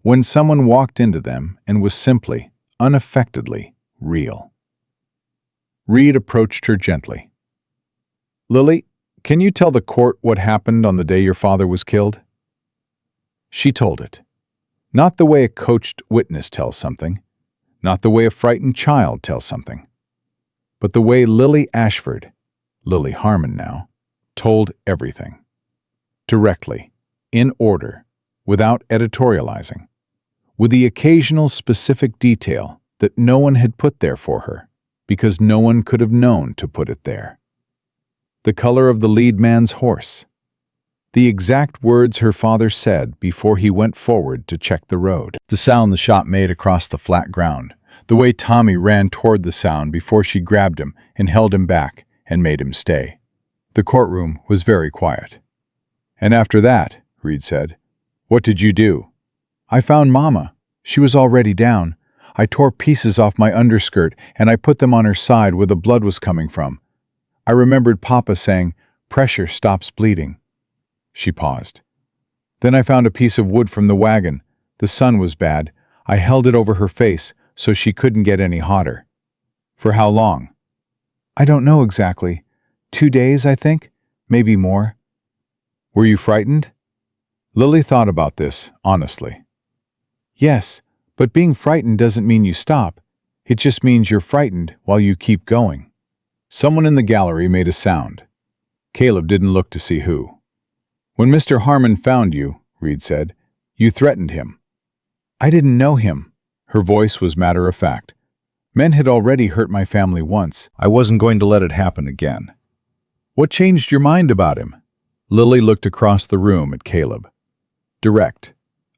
when someone walked into them and was simply, unaffectedly, real. Reed approached her gently. Lily, can you tell the court what happened on the day your father was killed? She told it. Not the way a coached witness tells something, not the way a frightened child tells something, but the way Lily Ashford, Lily Harmon now, told everything. Directly, in order, without editorializing, with the occasional specific detail that no one had put there for her, because no one could have known to put it there. The color of the lead man's horse. The exact words her father said before he went forward to check the road. The sound the shot made across the flat ground. The way Tommy ran toward the sound before she grabbed him and held him back and made him stay. The courtroom was very quiet. And after that, Reed said, what did you do? I found Mama. She was already down. I tore pieces off my underskirt and I put them on her side where the blood was coming from. I remembered Papa saying, pressure stops bleeding. She paused. Then I found a piece of wood from the wagon. The sun was bad. I held it over her face so she couldn't get any hotter. For how long? I don't know exactly. 2 days, I think. Maybe more. Were you frightened? Lily thought about this, honestly. Yes, but being frightened doesn't mean you stop. It just means you're frightened while you keep going. Someone in the gallery made a sound. Caleb didn't look to see who. "When Mr. Harmon found you," Reed said, "you threatened him." "I didn't know him." Her voice was matter of fact. "Men had already hurt my family once. I wasn't going to let it happen again." "What changed your mind about him?" Lily looked across the room at Caleb. "Direct,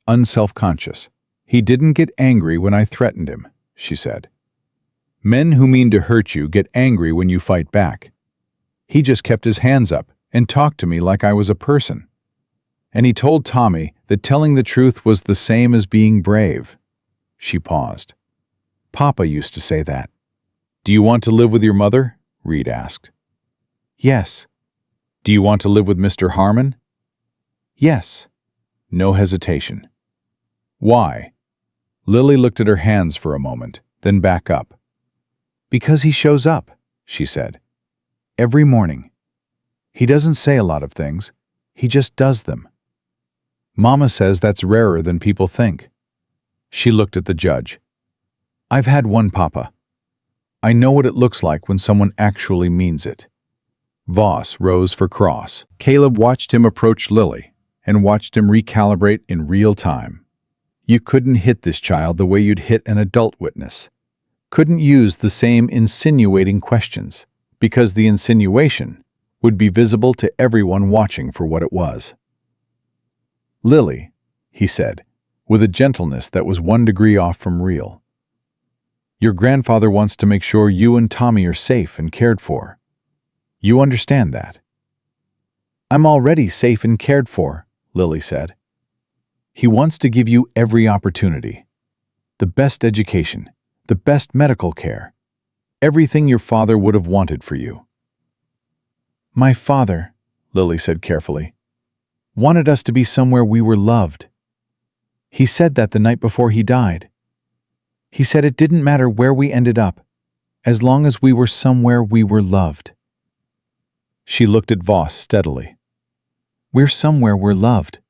unself-conscious. He didn't get angry when I threatened him," she said. "Men who mean to hurt you get angry when you fight back. He just kept his hands up and talked to me like I was a person. And he told Tommy that telling the truth was the same as being brave." She paused. "Papa used to say that." "Do you want to live with your mother?" Reed asked. "Yes." "Do you want to live with Mr. Harmon?" "Yes." No hesitation. "Why?" Lily looked at her hands for a moment, then back up. "Because he shows up," she said. "Every morning. He doesn't say a lot of things. He just does them. Mama says that's rarer than people think." She looked at the judge. "I've had one papa. I know what it looks like when someone actually means it." Voss rose for cross. Caleb watched him approach Lily and watched him recalibrate in real time. You couldn't hit this child the way you'd hit an adult witness. Couldn't use the same insinuating questions, because the insinuation would be visible to everyone watching for what it was. "Lily," he said, with a gentleness that was 1 degree off from real, "your grandfather wants to make sure you and Tommy are safe and cared for. You understand that?" "I'm already safe and cared for," Lily said. "He wants to give you every opportunity. The best education, the best medical care, everything your father would have wanted for you." "My father," Lily said carefully, "wanted us to be somewhere we were loved. He said that the night before he died. He said it didn't matter where we ended up, as long as we were somewhere we were loved." She looked at Voss steadily. "We're somewhere we're loved.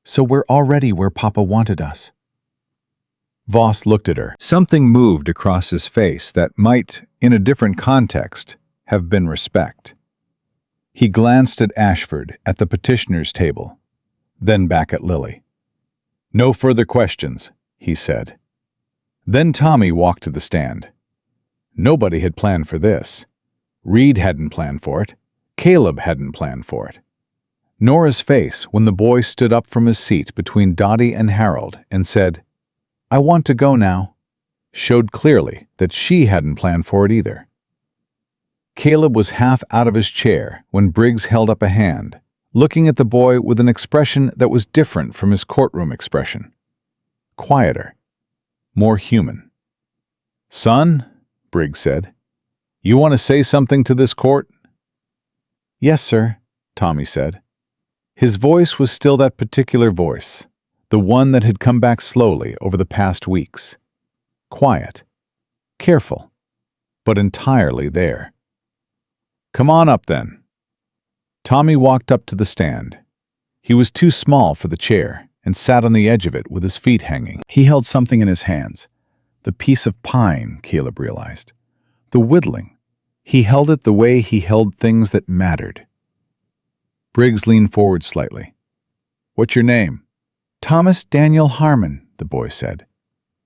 So we're already where Papa wanted us." Voss looked at her. Something moved across his face that might, in a different context, have been respect. He glanced at Ashford at the petitioner's table, then back at Lily. "No further questions," he said. Then Tommy walked to the stand. Nobody had planned for this. Reed hadn't planned for it. Caleb hadn't planned for it. Nora's face when the boy stood up from his seat between Dottie and Harold and said, "I want to go now," showed clearly that she hadn't planned for it either. Caleb was half out of his chair when Briggs held up a hand, looking at the boy with an expression that was different from his courtroom expression. Quieter. More human. "Son," Briggs said, "you want to say something to this court?" "Yes, sir," Tommy said. His voice was still that particular voice, the one that had come back slowly over the past weeks. Quiet. Careful. But entirely there. "Come on up, then." Tommy walked up to the stand. He was too small for the chair and sat on the edge of it with his feet hanging. He held something in his hands. The piece of pine, Caleb realized. The whittling. He held it the way he held things that mattered. Briggs leaned forward slightly. "What's your name?" "Thomas Daniel Harmon," the boy said.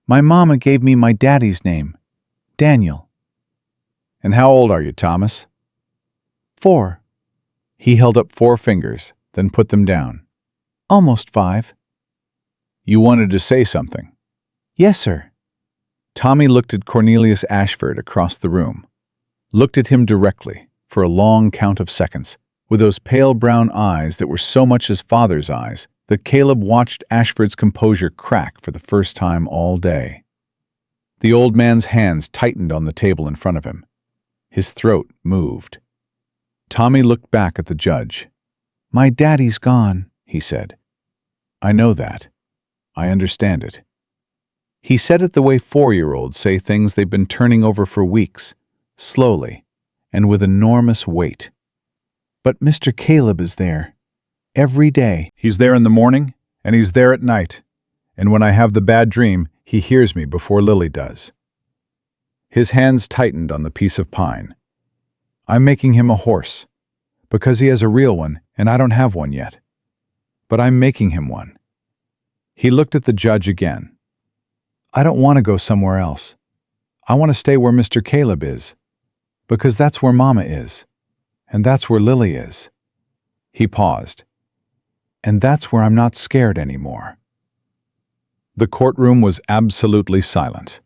"My mama gave me my daddy's name, Daniel." "And how old are you, Thomas?" 4. He held up 4 fingers, then put them down. "Almost 5. "You wanted to say something?" "Yes, sir." Tommy looked at Cornelius Ashford across the room. Looked at him directly, for a long count of seconds, with those pale brown eyes that were so much his father's eyes that Caleb watched Ashford's composure crack for the first time all day. The old man's hands tightened on the table in front of him. His throat moved. Tommy looked back at the judge. "My daddy's gone," he said. "I know that. I understand it." He said it the way 4-year-olds say things they've been turning over for weeks, slowly, and with enormous weight. "But Mr. Caleb is there. Every day." "He's there in the morning, and he's there at night. And when I have the bad dream, he hears me before Lily does." His hands tightened on the piece of pine. "I'm making him a horse. Because he has a real one, and I don't have one yet. But I'm making him one. He looked at the judge again. I don't want to go somewhere else. I want to stay where Mr. Caleb is. Because that's where Mama is. And that's where Lily is. He paused. And that's where I'm not scared anymore. The courtroom was absolutely silent.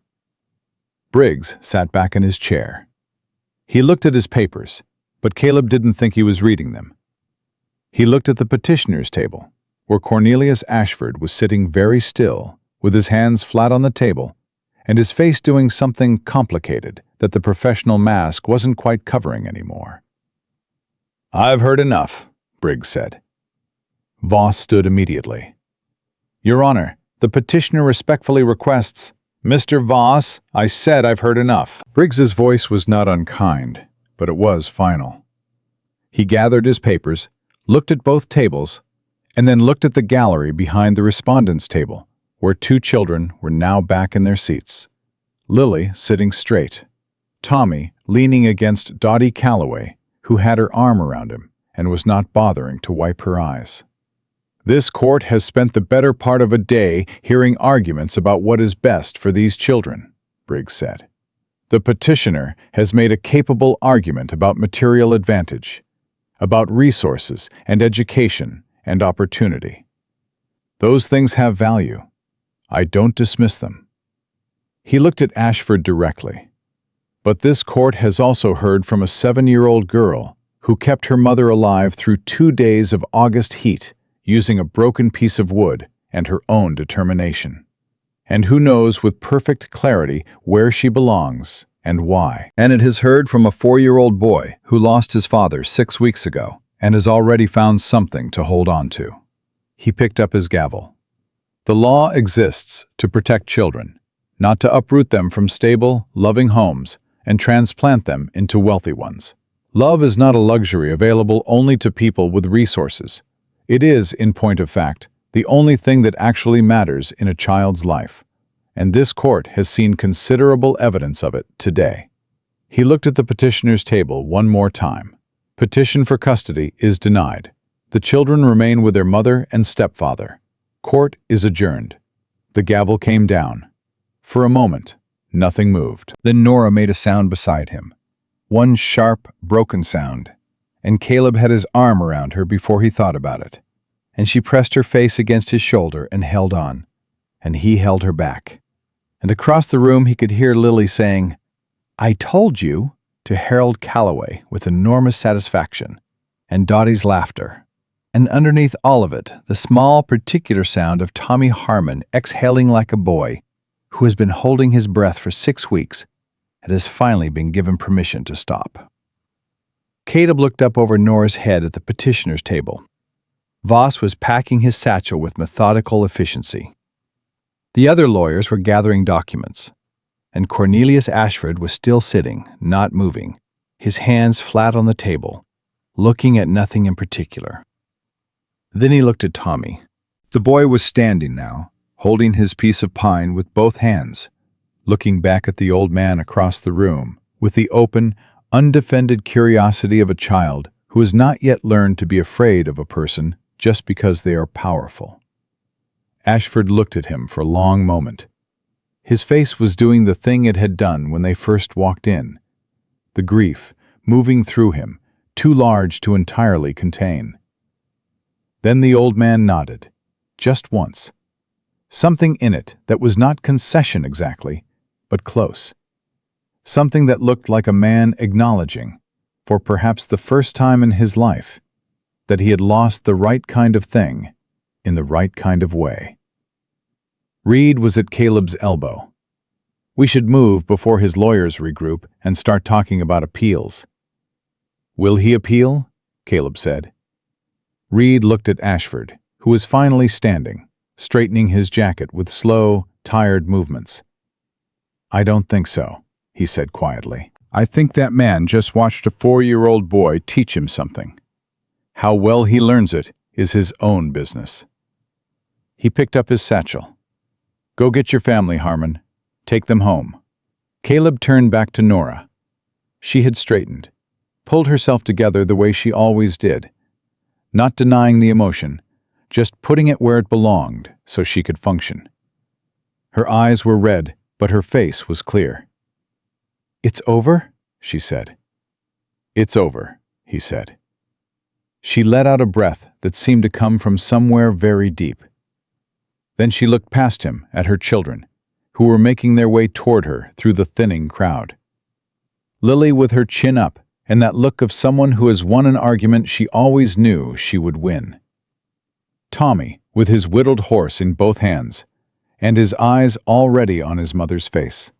Briggs sat back in his chair. He looked at his papers, but Caleb didn't think he was reading them. He looked at the petitioner's table, where Cornelius Ashford was sitting very still, with his hands flat on the table, and his face doing something complicated that the professional mask wasn't quite covering anymore. "I've heard enough," Briggs said. Voss stood immediately. "Your Honor, the petitioner respectfully requests—" "Mr. Voss, I said I've heard enough." Briggs's voice was not unkind, but it was final. He gathered his papers, looked at both tables, and then looked at the gallery behind the respondent's table, where two children were now back in their seats. Lily sitting straight, Tommy leaning against Dottie Calloway, who had her arm around him and was not bothering to wipe her eyes. "This court has spent the better part of a day hearing arguments about what is best for these children," Briggs said. "The petitioner has made a capable argument about material advantage, about resources and education and opportunity. Those things have value. I don't dismiss them." He looked at Ashford directly. "But this court has also heard from a 7-year-old girl who kept her mother alive through 2 days of August heat using a broken piece of wood and her own determination, and who knows with perfect clarity where she belongs and why. And it has heard from a 4-year-old boy who lost his father 6 weeks ago and has already found something to hold on to." He picked up his gavel. "The law exists to protect children, not to uproot them from stable, loving homes and transplant them into wealthy ones. Love is not a luxury available only to people with resources. It is, in point of fact, the only thing that actually matters in a child's life, and this court has seen considerable evidence of it today." He looked at the petitioner's table one more time. "Petition for custody is denied. The children remain with their mother and stepfather. Court is adjourned." The gavel came down. For a moment, nothing moved. Then Nora made a sound beside him. One sharp, broken sound, and Caleb had his arm around her before he thought about it. And she pressed her face against his shoulder and held on, and he held her back. And across the room he could hear Lily saying, "I told you," to Harold Calloway with enormous satisfaction, and Dottie's laughter. And underneath all of it, the small, particular sound of Tommy Harmon exhaling like a boy who has been holding his breath for 6 weeks and has finally been given permission to stop. Caleb looked up over Nora's head at the petitioner's table. Voss was packing his satchel with methodical efficiency. The other lawyers were gathering documents, and Cornelius Ashford was still sitting, not moving, his hands flat on the table, looking at nothing in particular. Then he looked at Tommy. The boy was standing now, holding his piece of pine with both hands, looking back at the old man across the room with the open, undefended curiosity of a child who has not yet learned to be afraid of a person just because they are powerful. Ashford looked at him for a long moment. His face was doing the thing it had done when they first walked in. The grief, moving through him, too large to entirely contain. Then the old man nodded, just once. Something in it that was not concession exactly, but close. Something that looked like a man acknowledging, for perhaps the first time in his life, that he had lost the right kind of thing in the right kind of way. Reed was at Caleb's elbow. "We should move before his lawyers regroup and start talking about appeals." "Will he appeal?" Caleb said. Reed looked at Ashford, who was finally standing, straightening his jacket with slow, tired movements. "I don't think so," he said quietly. "I think that man just watched a 4-year-old boy teach him something. How well he learns it is his own business." He picked up his satchel. "Go get your family, Harmon. Take them home." Caleb turned back to Nora. She had straightened. pulled herself together the way she always did, not denying the emotion, just putting it where it belonged so she could function. Her eyes were red, but her face was clear. "It's over?" she said. "It's over," he said. She let out a breath that seemed to come from somewhere very deep. Then she looked past him at her children, who were making their way toward her through the thinning crowd. Lily with her chin up, and that look of someone who has won an argument she always knew she would win. Tommy, with his whittled horse in both hands, and his eyes already on his mother's face.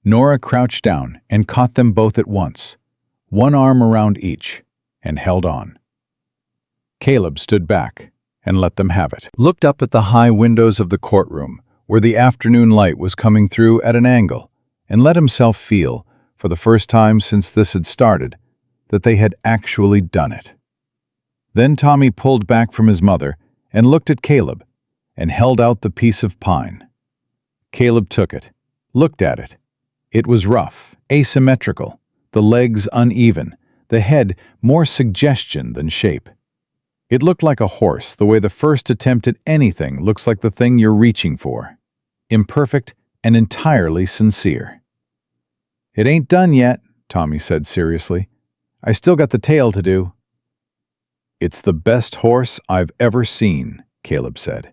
Nora crouched down and caught them both at once, one arm around each, and held on. Caleb stood back and let them have it. Looked up at the high windows of the courtroom, where the afternoon light was coming through at an angle, and let himself feel, for the first time since this had started, that they had actually done it. Then Tommy pulled back from his mother and looked at Caleb and held out the piece of pine. Caleb took it, looked at it. It was rough, asymmetrical, the legs uneven, the head more suggestion than shape. It looked like a horse, the way the first attempt at anything looks like the thing you're reaching for. Imperfect and entirely sincere. "It ain't done yet," Tommy said seriously. "I still got the tail to do." "It's the best horse I've ever seen," Caleb said.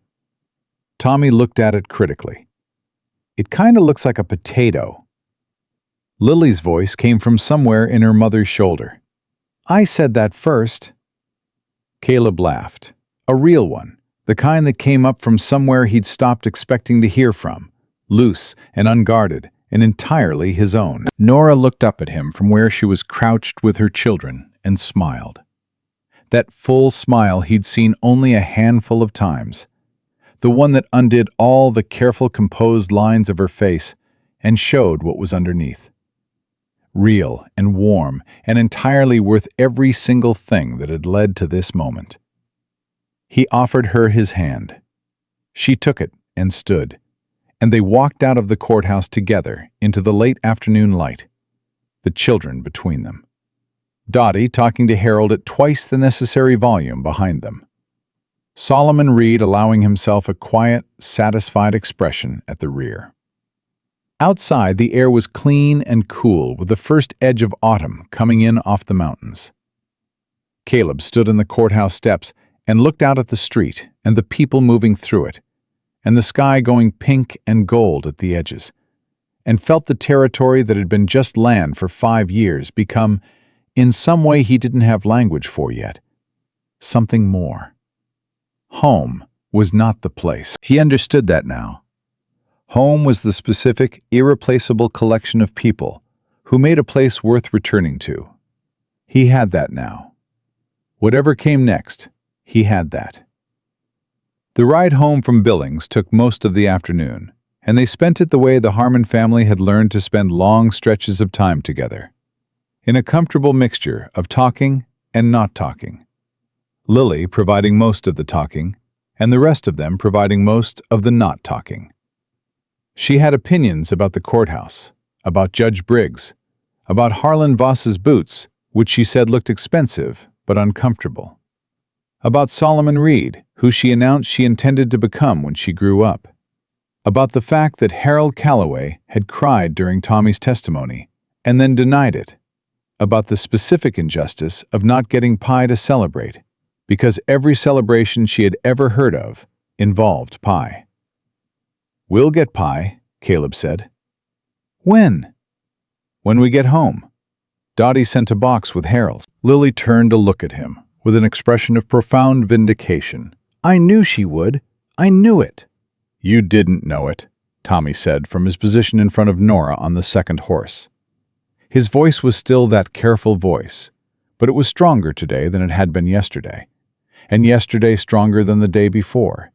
Tommy looked at it critically. "It kinda looks like a potato." Lily's voice came from somewhere in her mother's shoulder. "I said that first." Caleb laughed. A real one, the kind that came up from somewhere he'd stopped expecting to hear from, loose and unguarded, and entirely his own. Nora looked up at him from where she was crouched with her children and smiled. That full smile he'd seen only a handful of times. The one that undid all the careful, composed lines of her face and showed what was underneath. Real and warm and entirely worth every single thing that had led to this moment. He offered her his hand. She took it and stood, and they walked out of the courthouse together into the late afternoon light, the children between them. Dottie talking to Harold at twice the necessary volume behind them. Solomon Reed allowing himself a quiet, satisfied expression at the rear. Outside, the air was clean and cool with the first edge of autumn coming in off the mountains. Caleb stood on the courthouse steps and looked out at the street and the people moving through it, and the sky going pink and gold at the edges, and felt the territory that had been just land for 5 years become, in some way he didn't have language for yet, something more. Home was not the place. He understood that now. Home was the specific, irreplaceable collection of people who made a place worth returning to. He had that now. Whatever came next, he had that. The ride home from Billings took most of the afternoon, and they spent it the way the Harmon family had learned to spend long stretches of time together, in a comfortable mixture of talking and not talking. Lily providing most of the talking, and the rest of them providing most of the not talking. She had opinions about the courthouse, about Judge Briggs, about Harlan Voss's boots, which she said looked expensive but uncomfortable. About Solomon Reed, who she announced she intended to become when she grew up. About the fact that Harold Calloway had cried during Tommy's testimony and then denied it. About the specific injustice of not getting pie to celebrate, because every celebration she had ever heard of involved pie. "We'll get pie," Caleb said. "When?" "When we get home." Dottie sent a box with Harold. Lily turned to look at him with an expression of profound vindication. "I knew she would. I knew it." "You didn't know it," Tommy said from his position in front of Nora on the second horse. His voice was still that careful voice, but it was stronger today than it had been yesterday, and yesterday stronger than the day before.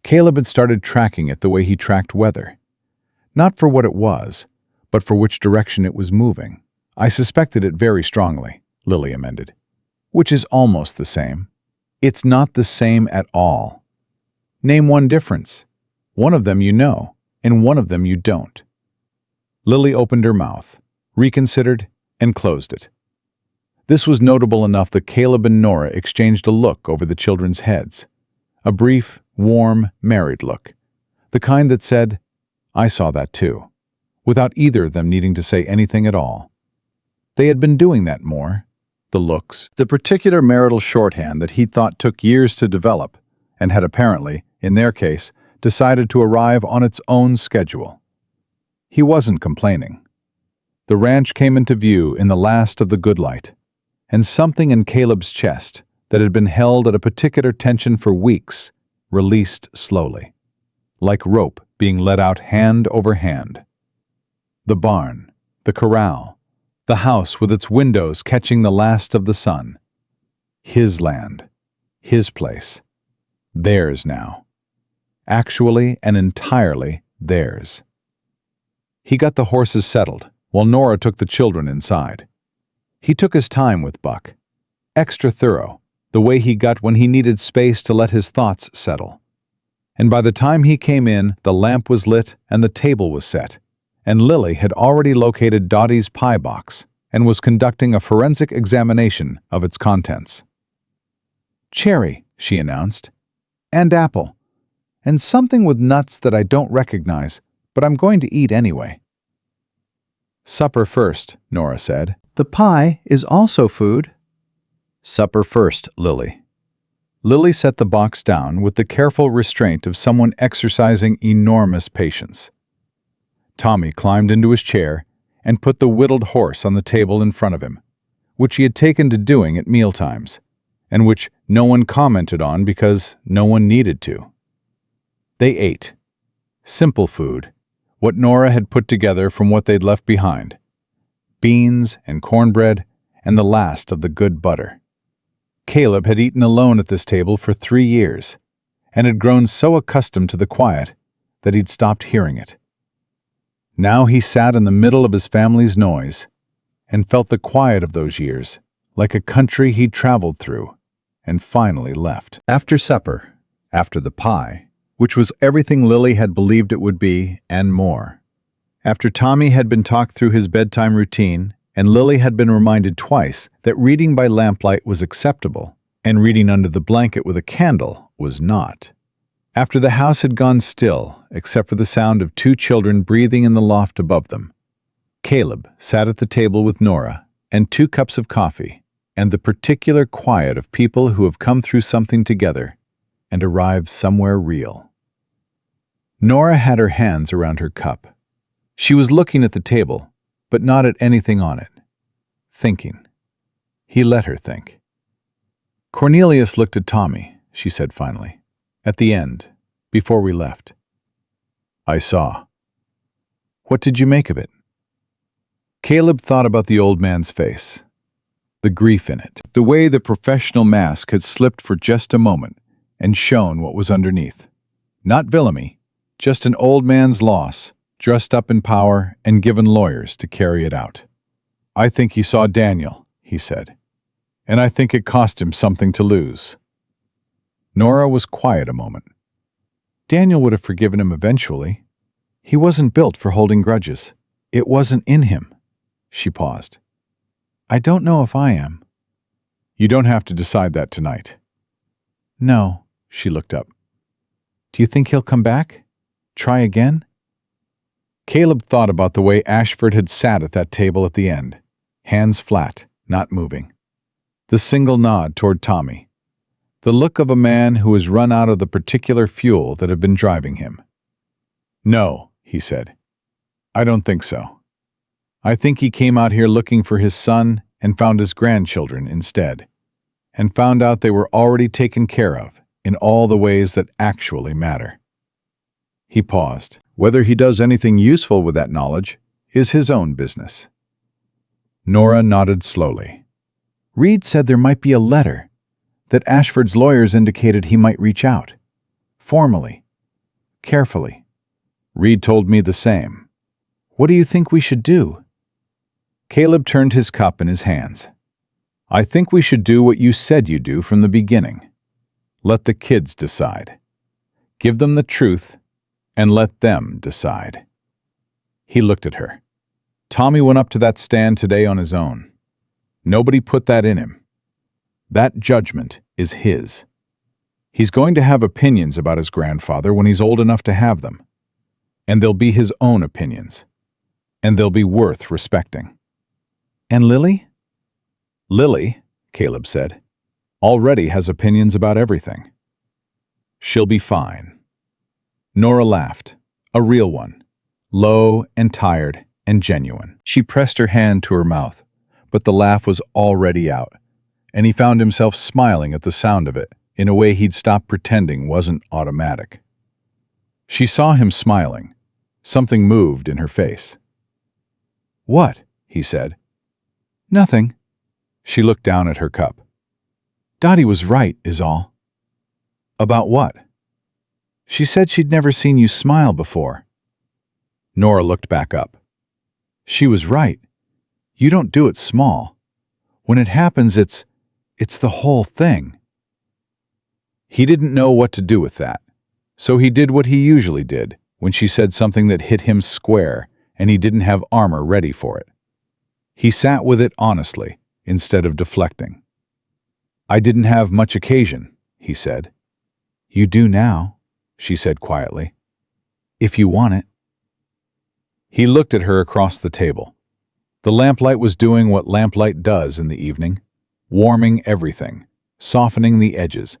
Caleb had started tracking it the way he tracked weather. Not for what it was, but for which direction it was moving. "I suspected it very strongly," Lily amended. "Which is almost the same." "It's not the same at all." "Name one difference." "One of them you know, and one of them you don't." Lily opened her mouth, reconsidered, and closed it. This was notable enough that Caleb and Nora exchanged a look over the children's heads. A brief, warm, married look. The kind that said, "I saw that too," without either of them needing to say anything at all. They had been doing that more. The looks, the particular marital shorthand that he thought took years to develop, and had apparently, in their case, decided to arrive on its own schedule. He wasn't complaining. The ranch came into view in the last of the good light, and something in Caleb's chest that had been held at a particular tension for weeks released slowly, like rope being let out hand over hand. The barn, the corral, the house with its windows catching the last of the sun. His land, his place, theirs now. Actually and entirely theirs. He got the horses settled, while Nora took the children inside. He took his time with Buck. Extra thorough, the way he got when he needed space to let his thoughts settle. And by the time he came in, the lamp was lit and the table was set, and Lily had already located Dottie's pie box and was conducting a forensic examination of its contents. "Cherry," she announced, "and apple, and something with nuts that I don't recognize, but I'm going to eat anyway." "Supper first," Nora said. "The pie is also food." "Supper first, Lily." Lily set the box down with the careful restraint of someone exercising enormous patience. Tommy climbed into his chair and put the whittled horse on the table in front of him, which he had taken to doing at mealtimes, and which no one commented on because no one needed to. They ate. Simple food, what Nora had put together from what they'd left behind. Beans and cornbread and the last of the good butter. Caleb had eaten alone at this table for 3 years, and had grown so accustomed to the quiet that he'd stopped hearing it. Now he sat in the middle of his family's noise and felt the quiet of those years, like a country he'd traveled through and finally left. After supper, after the pie, which was everything Lily had believed it would be and more, after Tommy had been talked through his bedtime routine and Lily had been reminded twice that reading by lamplight was acceptable and reading under the blanket with a candle was not. After the house had gone still, except for the sound of 2 children breathing in the loft above them, Caleb sat at the table with Nora and 2 cups of coffee and the particular quiet of people who have come through something together and arrived somewhere real. Nora had her hands around her cup. She was looking at the table, but not at anything on it. Thinking. He let her think. "Cornelius looked at Tommy," she said finally. "At the end, before we left." "I saw." "What did you make of it?" Caleb thought about the old man's face, the grief in it, the way the professional mask had slipped for just a moment and shown what was underneath. Not villainy, just an old man's loss, dressed up in power and given lawyers to carry it out. "I think he saw Daniel," he said, "and I think it cost him something to lose." Nora was quiet a moment. Daniel would have forgiven him eventually. He wasn't built for holding grudges. It wasn't in him. She paused. "I don't know if I am." "You don't have to decide that tonight." "No," she looked up. "Do you think he'll come back? Try again?" Caleb thought about the way Ashford had sat at that table at the end, hands flat, not moving. The single nod toward Tommy. The look of a man who has run out of the particular fuel that had been driving him. "No," he said. "I don't think so. I think he came out here looking for his son and found his grandchildren instead, and found out they were already taken care of in all the ways that actually matter." He paused. Whether he does anything useful with that knowledge is his own business. Nora nodded slowly. "Reed said there might be a letter, that Ashford's lawyers indicated he might reach out. Formally. Carefully. Reed told me the same. What do you think we should do?" Caleb turned his cup in his hands. "I think we should do what you said you'd do from the beginning. Let the kids decide. Give them the truth, and let them decide." He looked at her. Tommy went up to that stand today on his own. Nobody put that in him. That judgment is his. He's going to have opinions about his grandfather when he's old enough to have them. And they'll be his own opinions. And they'll be worth respecting. And Lily? Lily, Caleb said, already has opinions about everything. She'll be fine. Nora laughed, a real one, low and tired and genuine. She pressed her hand to her mouth, but the laugh was already out, and he found himself smiling at the sound of it in a way he'd stopped pretending wasn't automatic. She saw him smiling. Something moved in her face. "What?" he said. "Nothing." She looked down at her cup. "Dottie was right, is all." "About what?" "She said she'd never seen you smile before." Nora looked back up. She was right. You don't do it small. When it happens, it's the whole thing. He didn't know what to do with that, so he did what he usually did when she said something that hit him square and he didn't have armor ready for it. He sat with it honestly, instead of deflecting. "I didn't have much occasion," he said. "You do now," she said quietly. "If you want it." He looked at her across the table. The lamplight was doing what lamplight does in the evening, warming everything, softening the edges,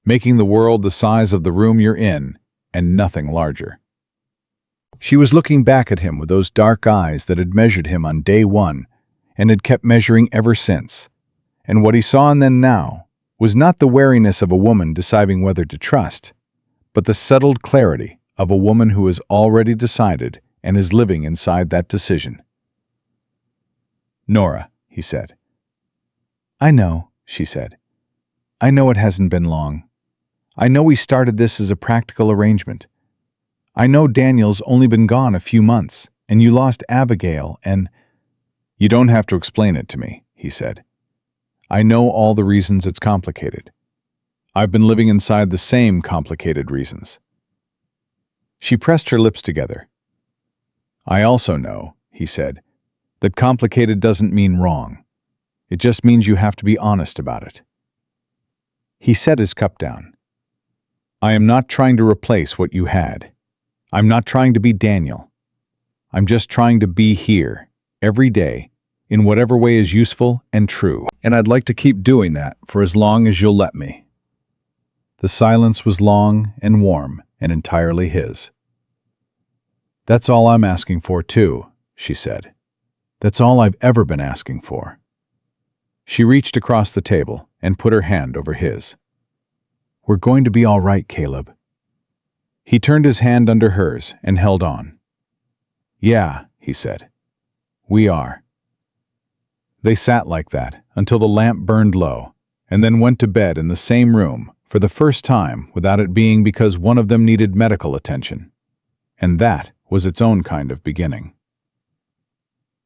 making the world the size of the room you're in and nothing larger. She was looking back at him with those dark eyes that had measured him on day one and had kept measuring ever since. And what he saw in them now was not the wariness of a woman deciding whether to trust, but the settled clarity of a woman who has already decided and is living inside that decision. "Nora," he said. "I know," she said. "I know it hasn't been long. I know we started this as a practical arrangement. I know Daniel's only been gone a few months, and you lost Abigail, and—" "You don't have to explain it to me," he said. "I know all the reasons it's complicated. I've been living inside the same complicated reasons." She pressed her lips together. "I also know," he said, "that complicated doesn't mean wrong. It just means you have to be honest about it." He set his cup down. "I am not trying to replace what you had. I'm not trying to be Daniel. I'm just trying to be here, every day, in whatever way is useful and true. And I'd like to keep doing that for as long as you'll let me." The silence was long and warm and entirely his. "That's all I'm asking for, too," she said. "That's all I've ever been asking for." She reached across the table and put her hand over his. "We're going to be all right, Caleb." He turned his hand under hers and held on. "Yeah," he said. "We are." They sat like that until the lamp burned low, and then went to bed in the same room for the first time without it being because one of them needed medical attention. And that was its own kind of beginning.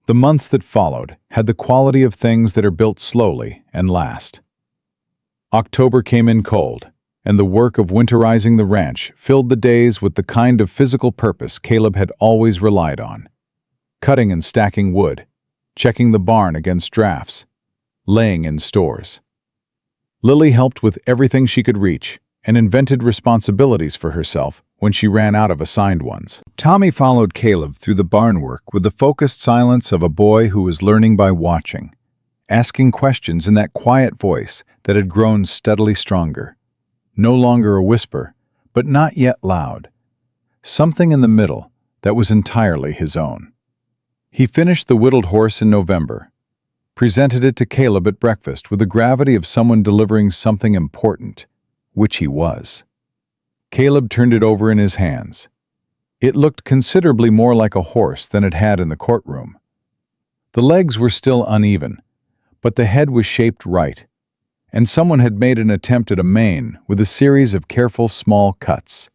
The months that followed had the quality of things that are built slowly and last. October came in cold, and the work of winterizing the ranch filled the days with the kind of physical purpose Caleb had always relied on. Cutting and stacking wood, checking the barn against drafts, laying in stores. Lily helped with everything she could reach and invented responsibilities for herself when she ran out of assigned ones. Tommy followed Caleb through the barn work with the focused silence of a boy who was learning by watching, asking questions in that quiet voice that had grown steadily stronger. No longer a whisper, but not yet loud. Something in the middle that was entirely his own. He finished the whittled horse in November, presented it to Caleb at breakfast with the gravity of someone delivering something important, which he was. Caleb turned it over in his hands. It looked considerably more like a horse than it had in the courtroom. The legs were still uneven, but the head was shaped right, and someone had made an attempt at a mane with a series of careful small cuts.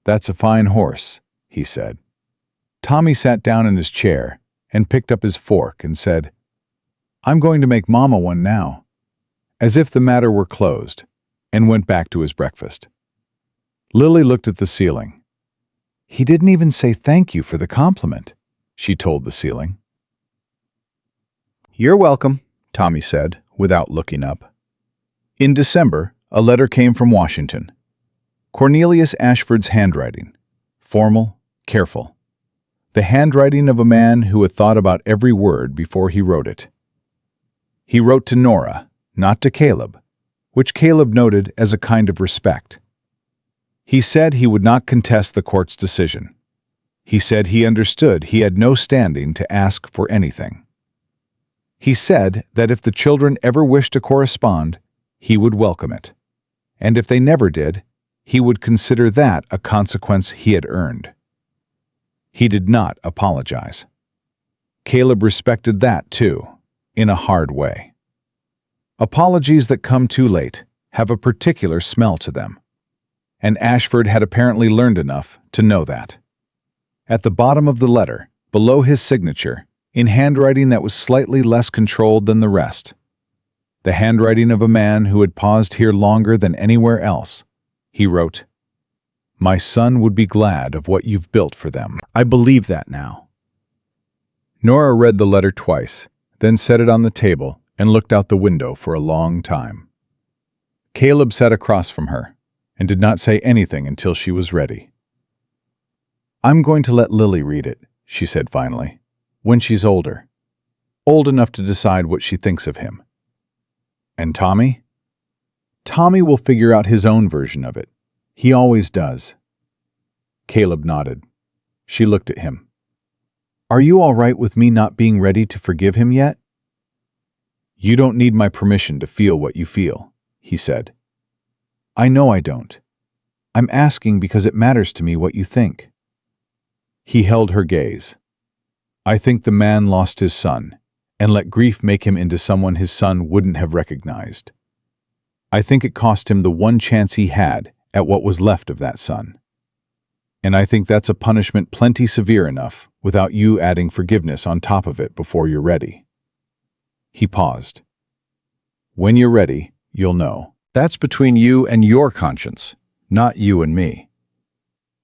"That's a fine horse," he said. Tommy sat down in his chair and picked up his fork and said, "I'm going to make Mama one now," as if the matter were closed, and went back to his breakfast. Lily looked at the ceiling. "He didn't even say thank you for the compliment," she told the ceiling. "You're welcome," Tommy said, without looking up. In December, a letter came from Washington. Cornelius Ashford's handwriting. Formal, careful. The handwriting of a man who had thought about every word before he wrote it. He wrote to Nora, not to Caleb, which Caleb noted as a kind of respect. He said he would not contest the court's decision. He said he understood he had no standing to ask for anything. He said that if the children ever wished to correspond, he would welcome it, and if they never did, he would consider that a consequence he had earned. He did not apologize. Caleb respected that, too, in a hard way. Apologies that come too late have a particular smell to them, and Ashford had apparently learned enough to know that. At the bottom of the letter, below his signature, in handwriting that was slightly less controlled than the rest, the handwriting of a man who had paused here longer than anywhere else, he wrote, "My son would be glad of what you've built for them. I believe that now." Nora read the letter twice, then set it on the table and looked out the window for a long time. Caleb sat across from her and did not say anything until she was ready. "I'm going to let Lily read it," she said finally, "when she's older. Old enough to decide what she thinks of him." "And Tommy?" "Tommy will figure out his own version of it. He always does." Caleb nodded. She looked at him. "Are you all right with me not being ready to forgive him yet?" "You don't need my permission to feel what you feel," he said. "I know I don't. I'm asking because it matters to me what you think." He held her gaze. "I think the man lost his son, and let grief make him into someone his son wouldn't have recognized. I think it cost him the one chance he had at what was left of that son. And I think that's a punishment plenty severe enough without you adding forgiveness on top of it before you're ready." He paused. "When you're ready, you'll know. That's between you and your conscience, not you and me."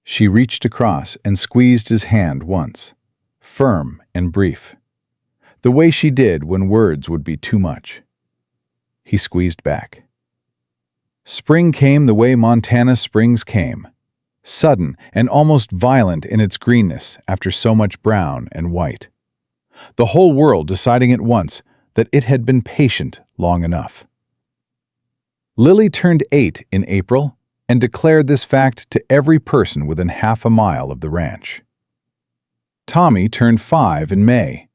She reached across and squeezed his hand once, firm and brief, the way she did when words would be too much. He squeezed back. Spring came the way Montana springs came, sudden and almost violent in its greenness after so much brown and white. The whole world deciding at once that it had been patient long enough. Lily turned 8 in April and declared this fact to every person within half a mile of the ranch. Tommy turned 5 in May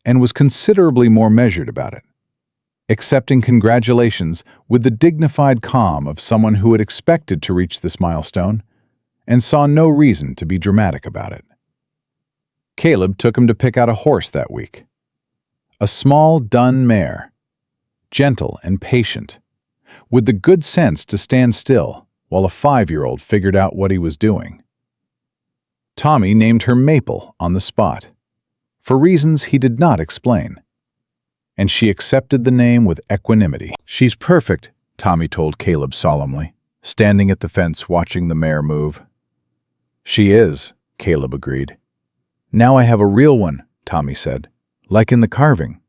and was considerably more measured about it, accepting congratulations with the dignified calm of someone who had expected to reach this milestone and saw no reason to be dramatic about it. Caleb took him to pick out a horse that week. A small, dun mare, gentle and patient, with the good sense to stand still while a 5-year-old figured out what he was doing. Tommy named her Maple on the spot, for reasons he did not explain, and she accepted the name with equanimity. "She's perfect," Tommy told Caleb solemnly, standing at the fence watching the mare move. "She is," Caleb agreed. "Now I have a real one," Tommy said, "like in the carving."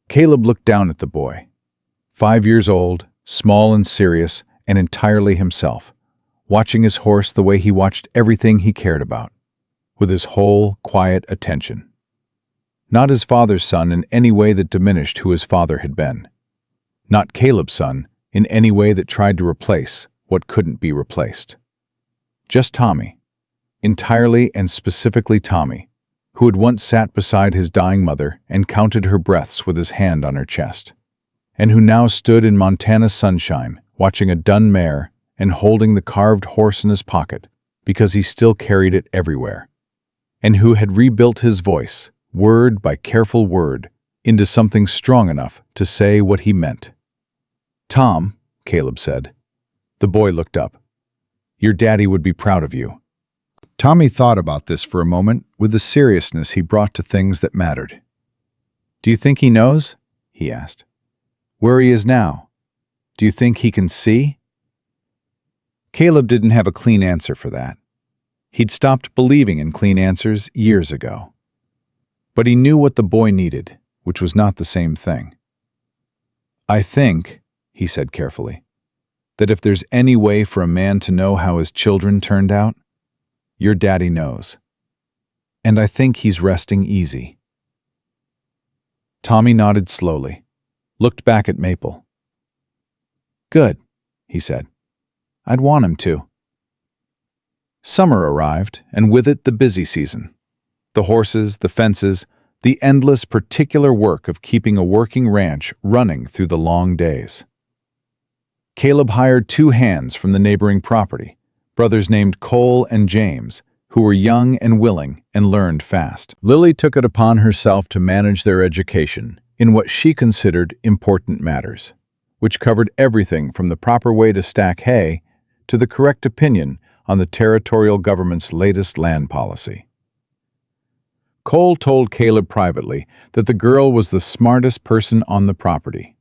Caleb looked down at the boy, 5 years old, small and serious, and entirely himself, watching his horse the way he watched everything he cared about, with his whole, quiet attention. Not his father's son in any way that diminished who his father had been. Not Caleb's son in any way that tried to replace what couldn't be replaced. Just Tommy, entirely and specifically Tommy, who had once sat beside his dying mother and counted her breaths with his hand on her chest, and who now stood in Montana's sunshine watching a dun mare and holding the carved horse in his pocket because he still carried it everywhere, and who had rebuilt his voice, word by careful word, into something strong enough to say what he meant. "Tom," Caleb said. The boy looked up. "Your daddy would be proud of you." Tommy thought about this for a moment with the seriousness he brought to things that mattered. "Do you think he knows?" he asked. "Where he is now? Do you think he can see?" Caleb didn't have a clean answer for that. He'd stopped believing in clean answers years ago. But he knew what the boy needed, which was not the same thing. "I think," he said carefully, "that if there's any way for a man to know how his children turned out, your daddy knows. And I think he's resting easy." Tommy nodded slowly, looked back at Maple. "Good," he said. "I'd want him to." Summer arrived, and with it the busy season. The horses, the fences, the endless particular work of keeping a working ranch running through the long days. Caleb hired 2 hands from the neighboring property, brothers named Cole and James, who were young and willing and learned fast. Lily took it upon herself to manage their education in what she considered important matters, which covered everything from the proper way to stack hay to the correct opinion on the territorial government's latest land policy. Cole told Caleb privately that the girl was the smartest person on the property.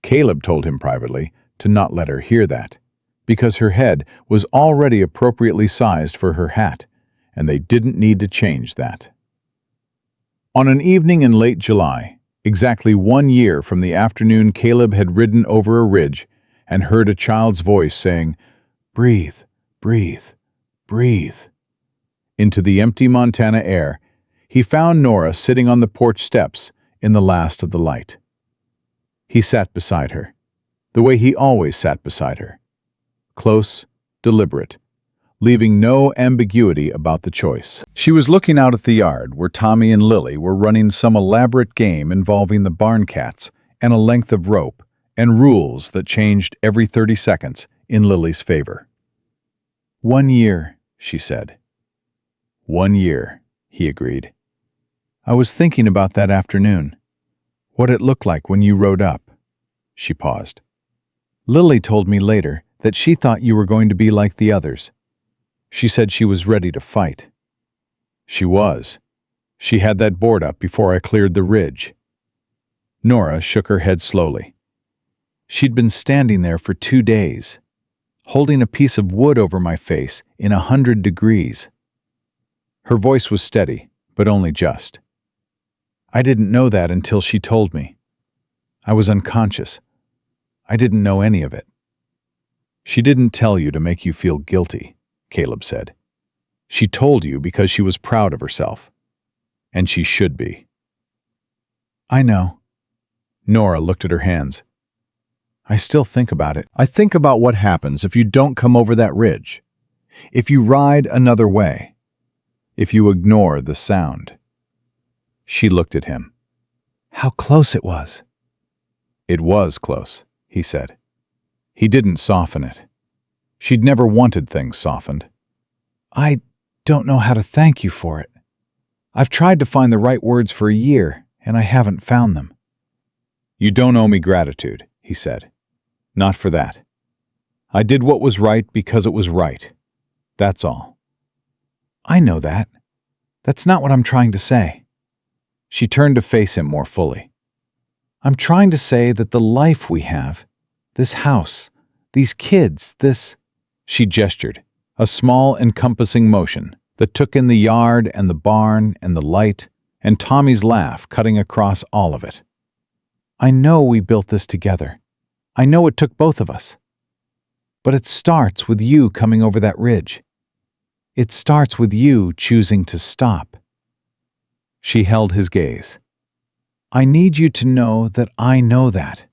Caleb told him privately to not let her hear that, because her head was already appropriately sized for her hat, and they didn't need to change that. On an evening in late July, exactly 1 year from the afternoon Caleb had ridden over a ridge and heard a child's voice saying, "Breathe, breathe, breathe," into the empty Montana air, he found Nora sitting on the porch steps in the last of the light. He sat beside her, the way he always sat beside her, close, deliberate, leaving no ambiguity about the choice. She was looking out at the yard where Tommy and Lily were running some elaborate game involving the barn cats and a length of rope and rules that changed every 30 seconds in Lily's favor. "1 year," she said. "1 year," he agreed. "I was thinking about that afternoon, what it looked like when you rode up." She paused. "Lily told me later that she thought you were going to be like the others. She said she was ready to fight." "She was. She had that board up before I cleared the ridge." Nora shook her head slowly. "She'd been standing there for 2 days, holding a piece of wood over my face in 100 degrees. Her voice was steady, but only just. "I didn't know that until she told me. I was unconscious. I didn't know any of it." "She didn't tell you to make you feel guilty," Caleb said. "She told you because she was proud of herself. And she should be." "I know." Nora looked at her hands. "I still think about it. I think about what happens if you don't come over that ridge, if you ride another way, if you ignore the sound." She looked at him. "How close it was." "It was close," he said. He didn't soften it. She'd never wanted things softened. "I don't know how to thank you for it. I've tried to find the right words for a year, and I haven't found them." "You don't owe me gratitude," he said. "Not for that. I did what was right because it was right. That's all." "I know that. That's not what I'm trying to say." She turned to face him more fully. "I'm trying to say that the life we have, this house, these kids, this—" She gestured, a small encompassing motion that took in the yard and the barn and the light and Tommy's laugh cutting across all of it. "I know we built this together. I know it took both of us. But it starts with you coming over that ridge. It starts with you choosing to stop." She held his gaze. "I need you to know that I know that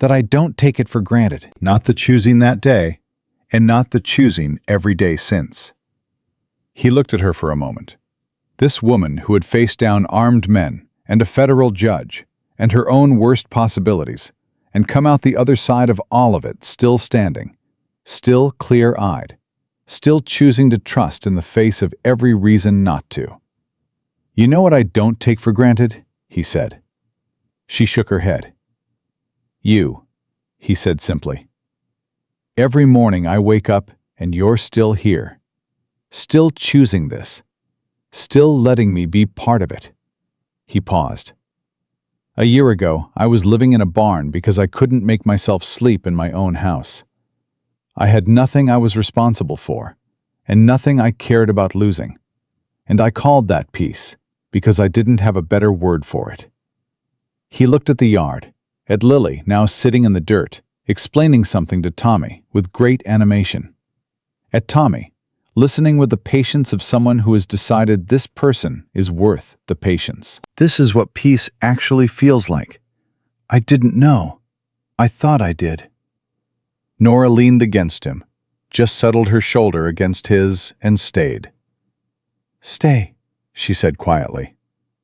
I don't take it for granted." Not the choosing that day, and not the choosing every day since. He looked at her for a moment. This woman who had faced down armed men and a federal judge and her own worst possibilities, and come out the other side of all of it still standing, still clear-eyed, still choosing to trust in the face of every reason not to. "You know what I don't take for granted?" he said. She shook her head. "You," he said simply. "Every morning I wake up and you're still here, still choosing this, still letting me be part of it." He paused. "A year ago, I was living in a barn because I couldn't make myself sleep in my own house. I had nothing I was responsible for, and nothing I cared about losing. And I called that peace because I didn't have a better word for it. He looked at the yard, at Lily now sitting in the dirt, explaining something to Tommy with great animation. At Tommy, listening with the patience of someone who has decided this person is worth the patience. This is what peace actually feels like. I didn't know. I thought I did. Nora leaned against him, just settled her shoulder against his, and stayed. Stay, she said quietly.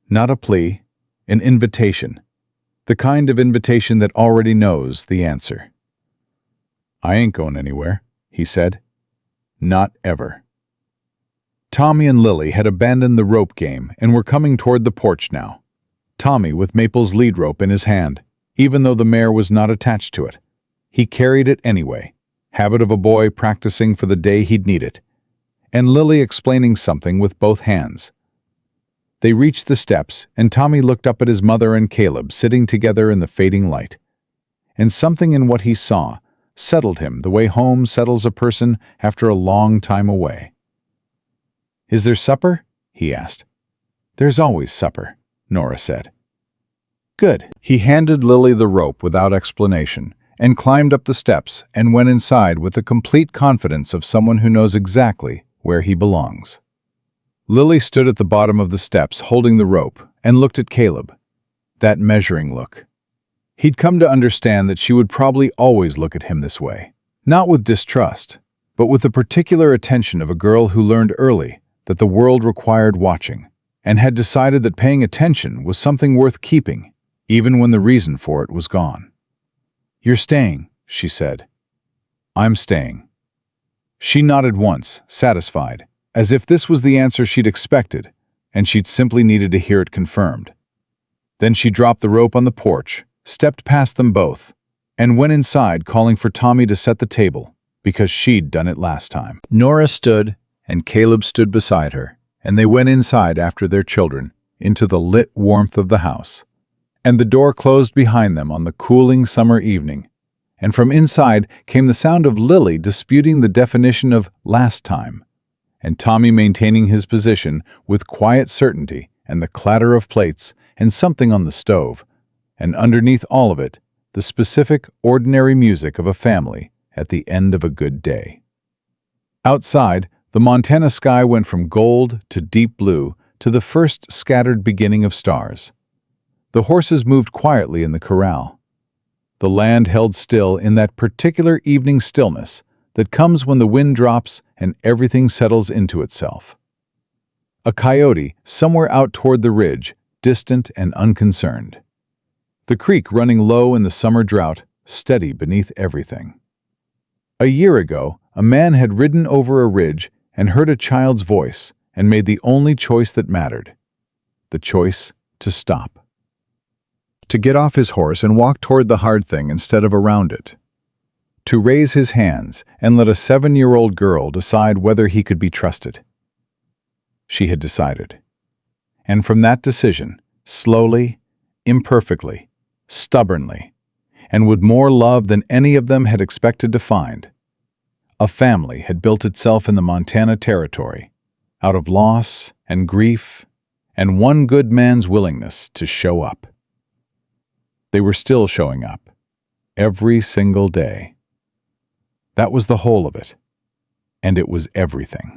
Not a plea, an invitation. The kind of invitation that already knows the answer. I ain't going anywhere, he said. Not ever. Tommy and Lily had abandoned the rope game and were coming toward the porch now. Tommy with Maple's lead rope in his hand, even though the mare was not attached to it. He carried it anyway, habit of a boy practicing for the day he'd need it, and Lily explaining something with both hands. They reached the steps, and Tommy looked up at his mother and Caleb sitting together in the fading light. And something in what he saw settled him the way home settles a person after a long time away. Is there supper? He asked. There's always supper, Nora said. Good. He handed Lily the rope without explanation, and climbed up the steps and went inside with the complete confidence of someone who knows exactly where he belongs. Lily stood at the bottom of the steps holding the rope and looked at Caleb. That measuring look. He'd come to understand that she would probably always look at him this way. Not with distrust, but with the particular attention of a girl who learned early that the world required watching, and had decided that paying attention was something worth keeping, even when the reason for it was gone. You're staying, she said. I'm staying. She nodded once, satisfied, as if this was the answer she'd expected, and she'd simply needed to hear it confirmed. Then she dropped the rope on the porch, stepped past them both, and went inside calling for Tommy to set the table, because she'd done it last time. Nora stood, and Caleb stood beside her, and they went inside after their children, into the lit warmth of the house. And the door closed behind them on the cooling summer evening, and from inside came the sound of Lily disputing the definition of last time, and Tommy maintaining his position with quiet certainty and the clatter of plates and something on the stove, and underneath all of it, the specific, ordinary music of a family at the end of a good day. Outside, the Montana sky went from gold to deep blue to the first scattered beginning of stars. The horses moved quietly in the corral. The land held still in that particular evening stillness that comes when the wind drops and everything settles into itself. A coyote somewhere out toward the ridge, distant and unconcerned. The creek running low in the summer drought, steady beneath everything. A year ago, a man had ridden over a ridge and heard a child's voice and made the only choice that mattered. The choice to stop. To get off his horse and walk toward the hard thing instead of around it. To raise his hands and let a 7-year-old girl decide whether he could be trusted. She had decided. And from that decision, slowly, imperfectly, stubbornly, and with more love than any of them had expected to find, a family had built itself in the Montana territory, out of loss and grief and one good man's willingness to show up. They were still showing up, every single day. That was the whole of it, and it was everything.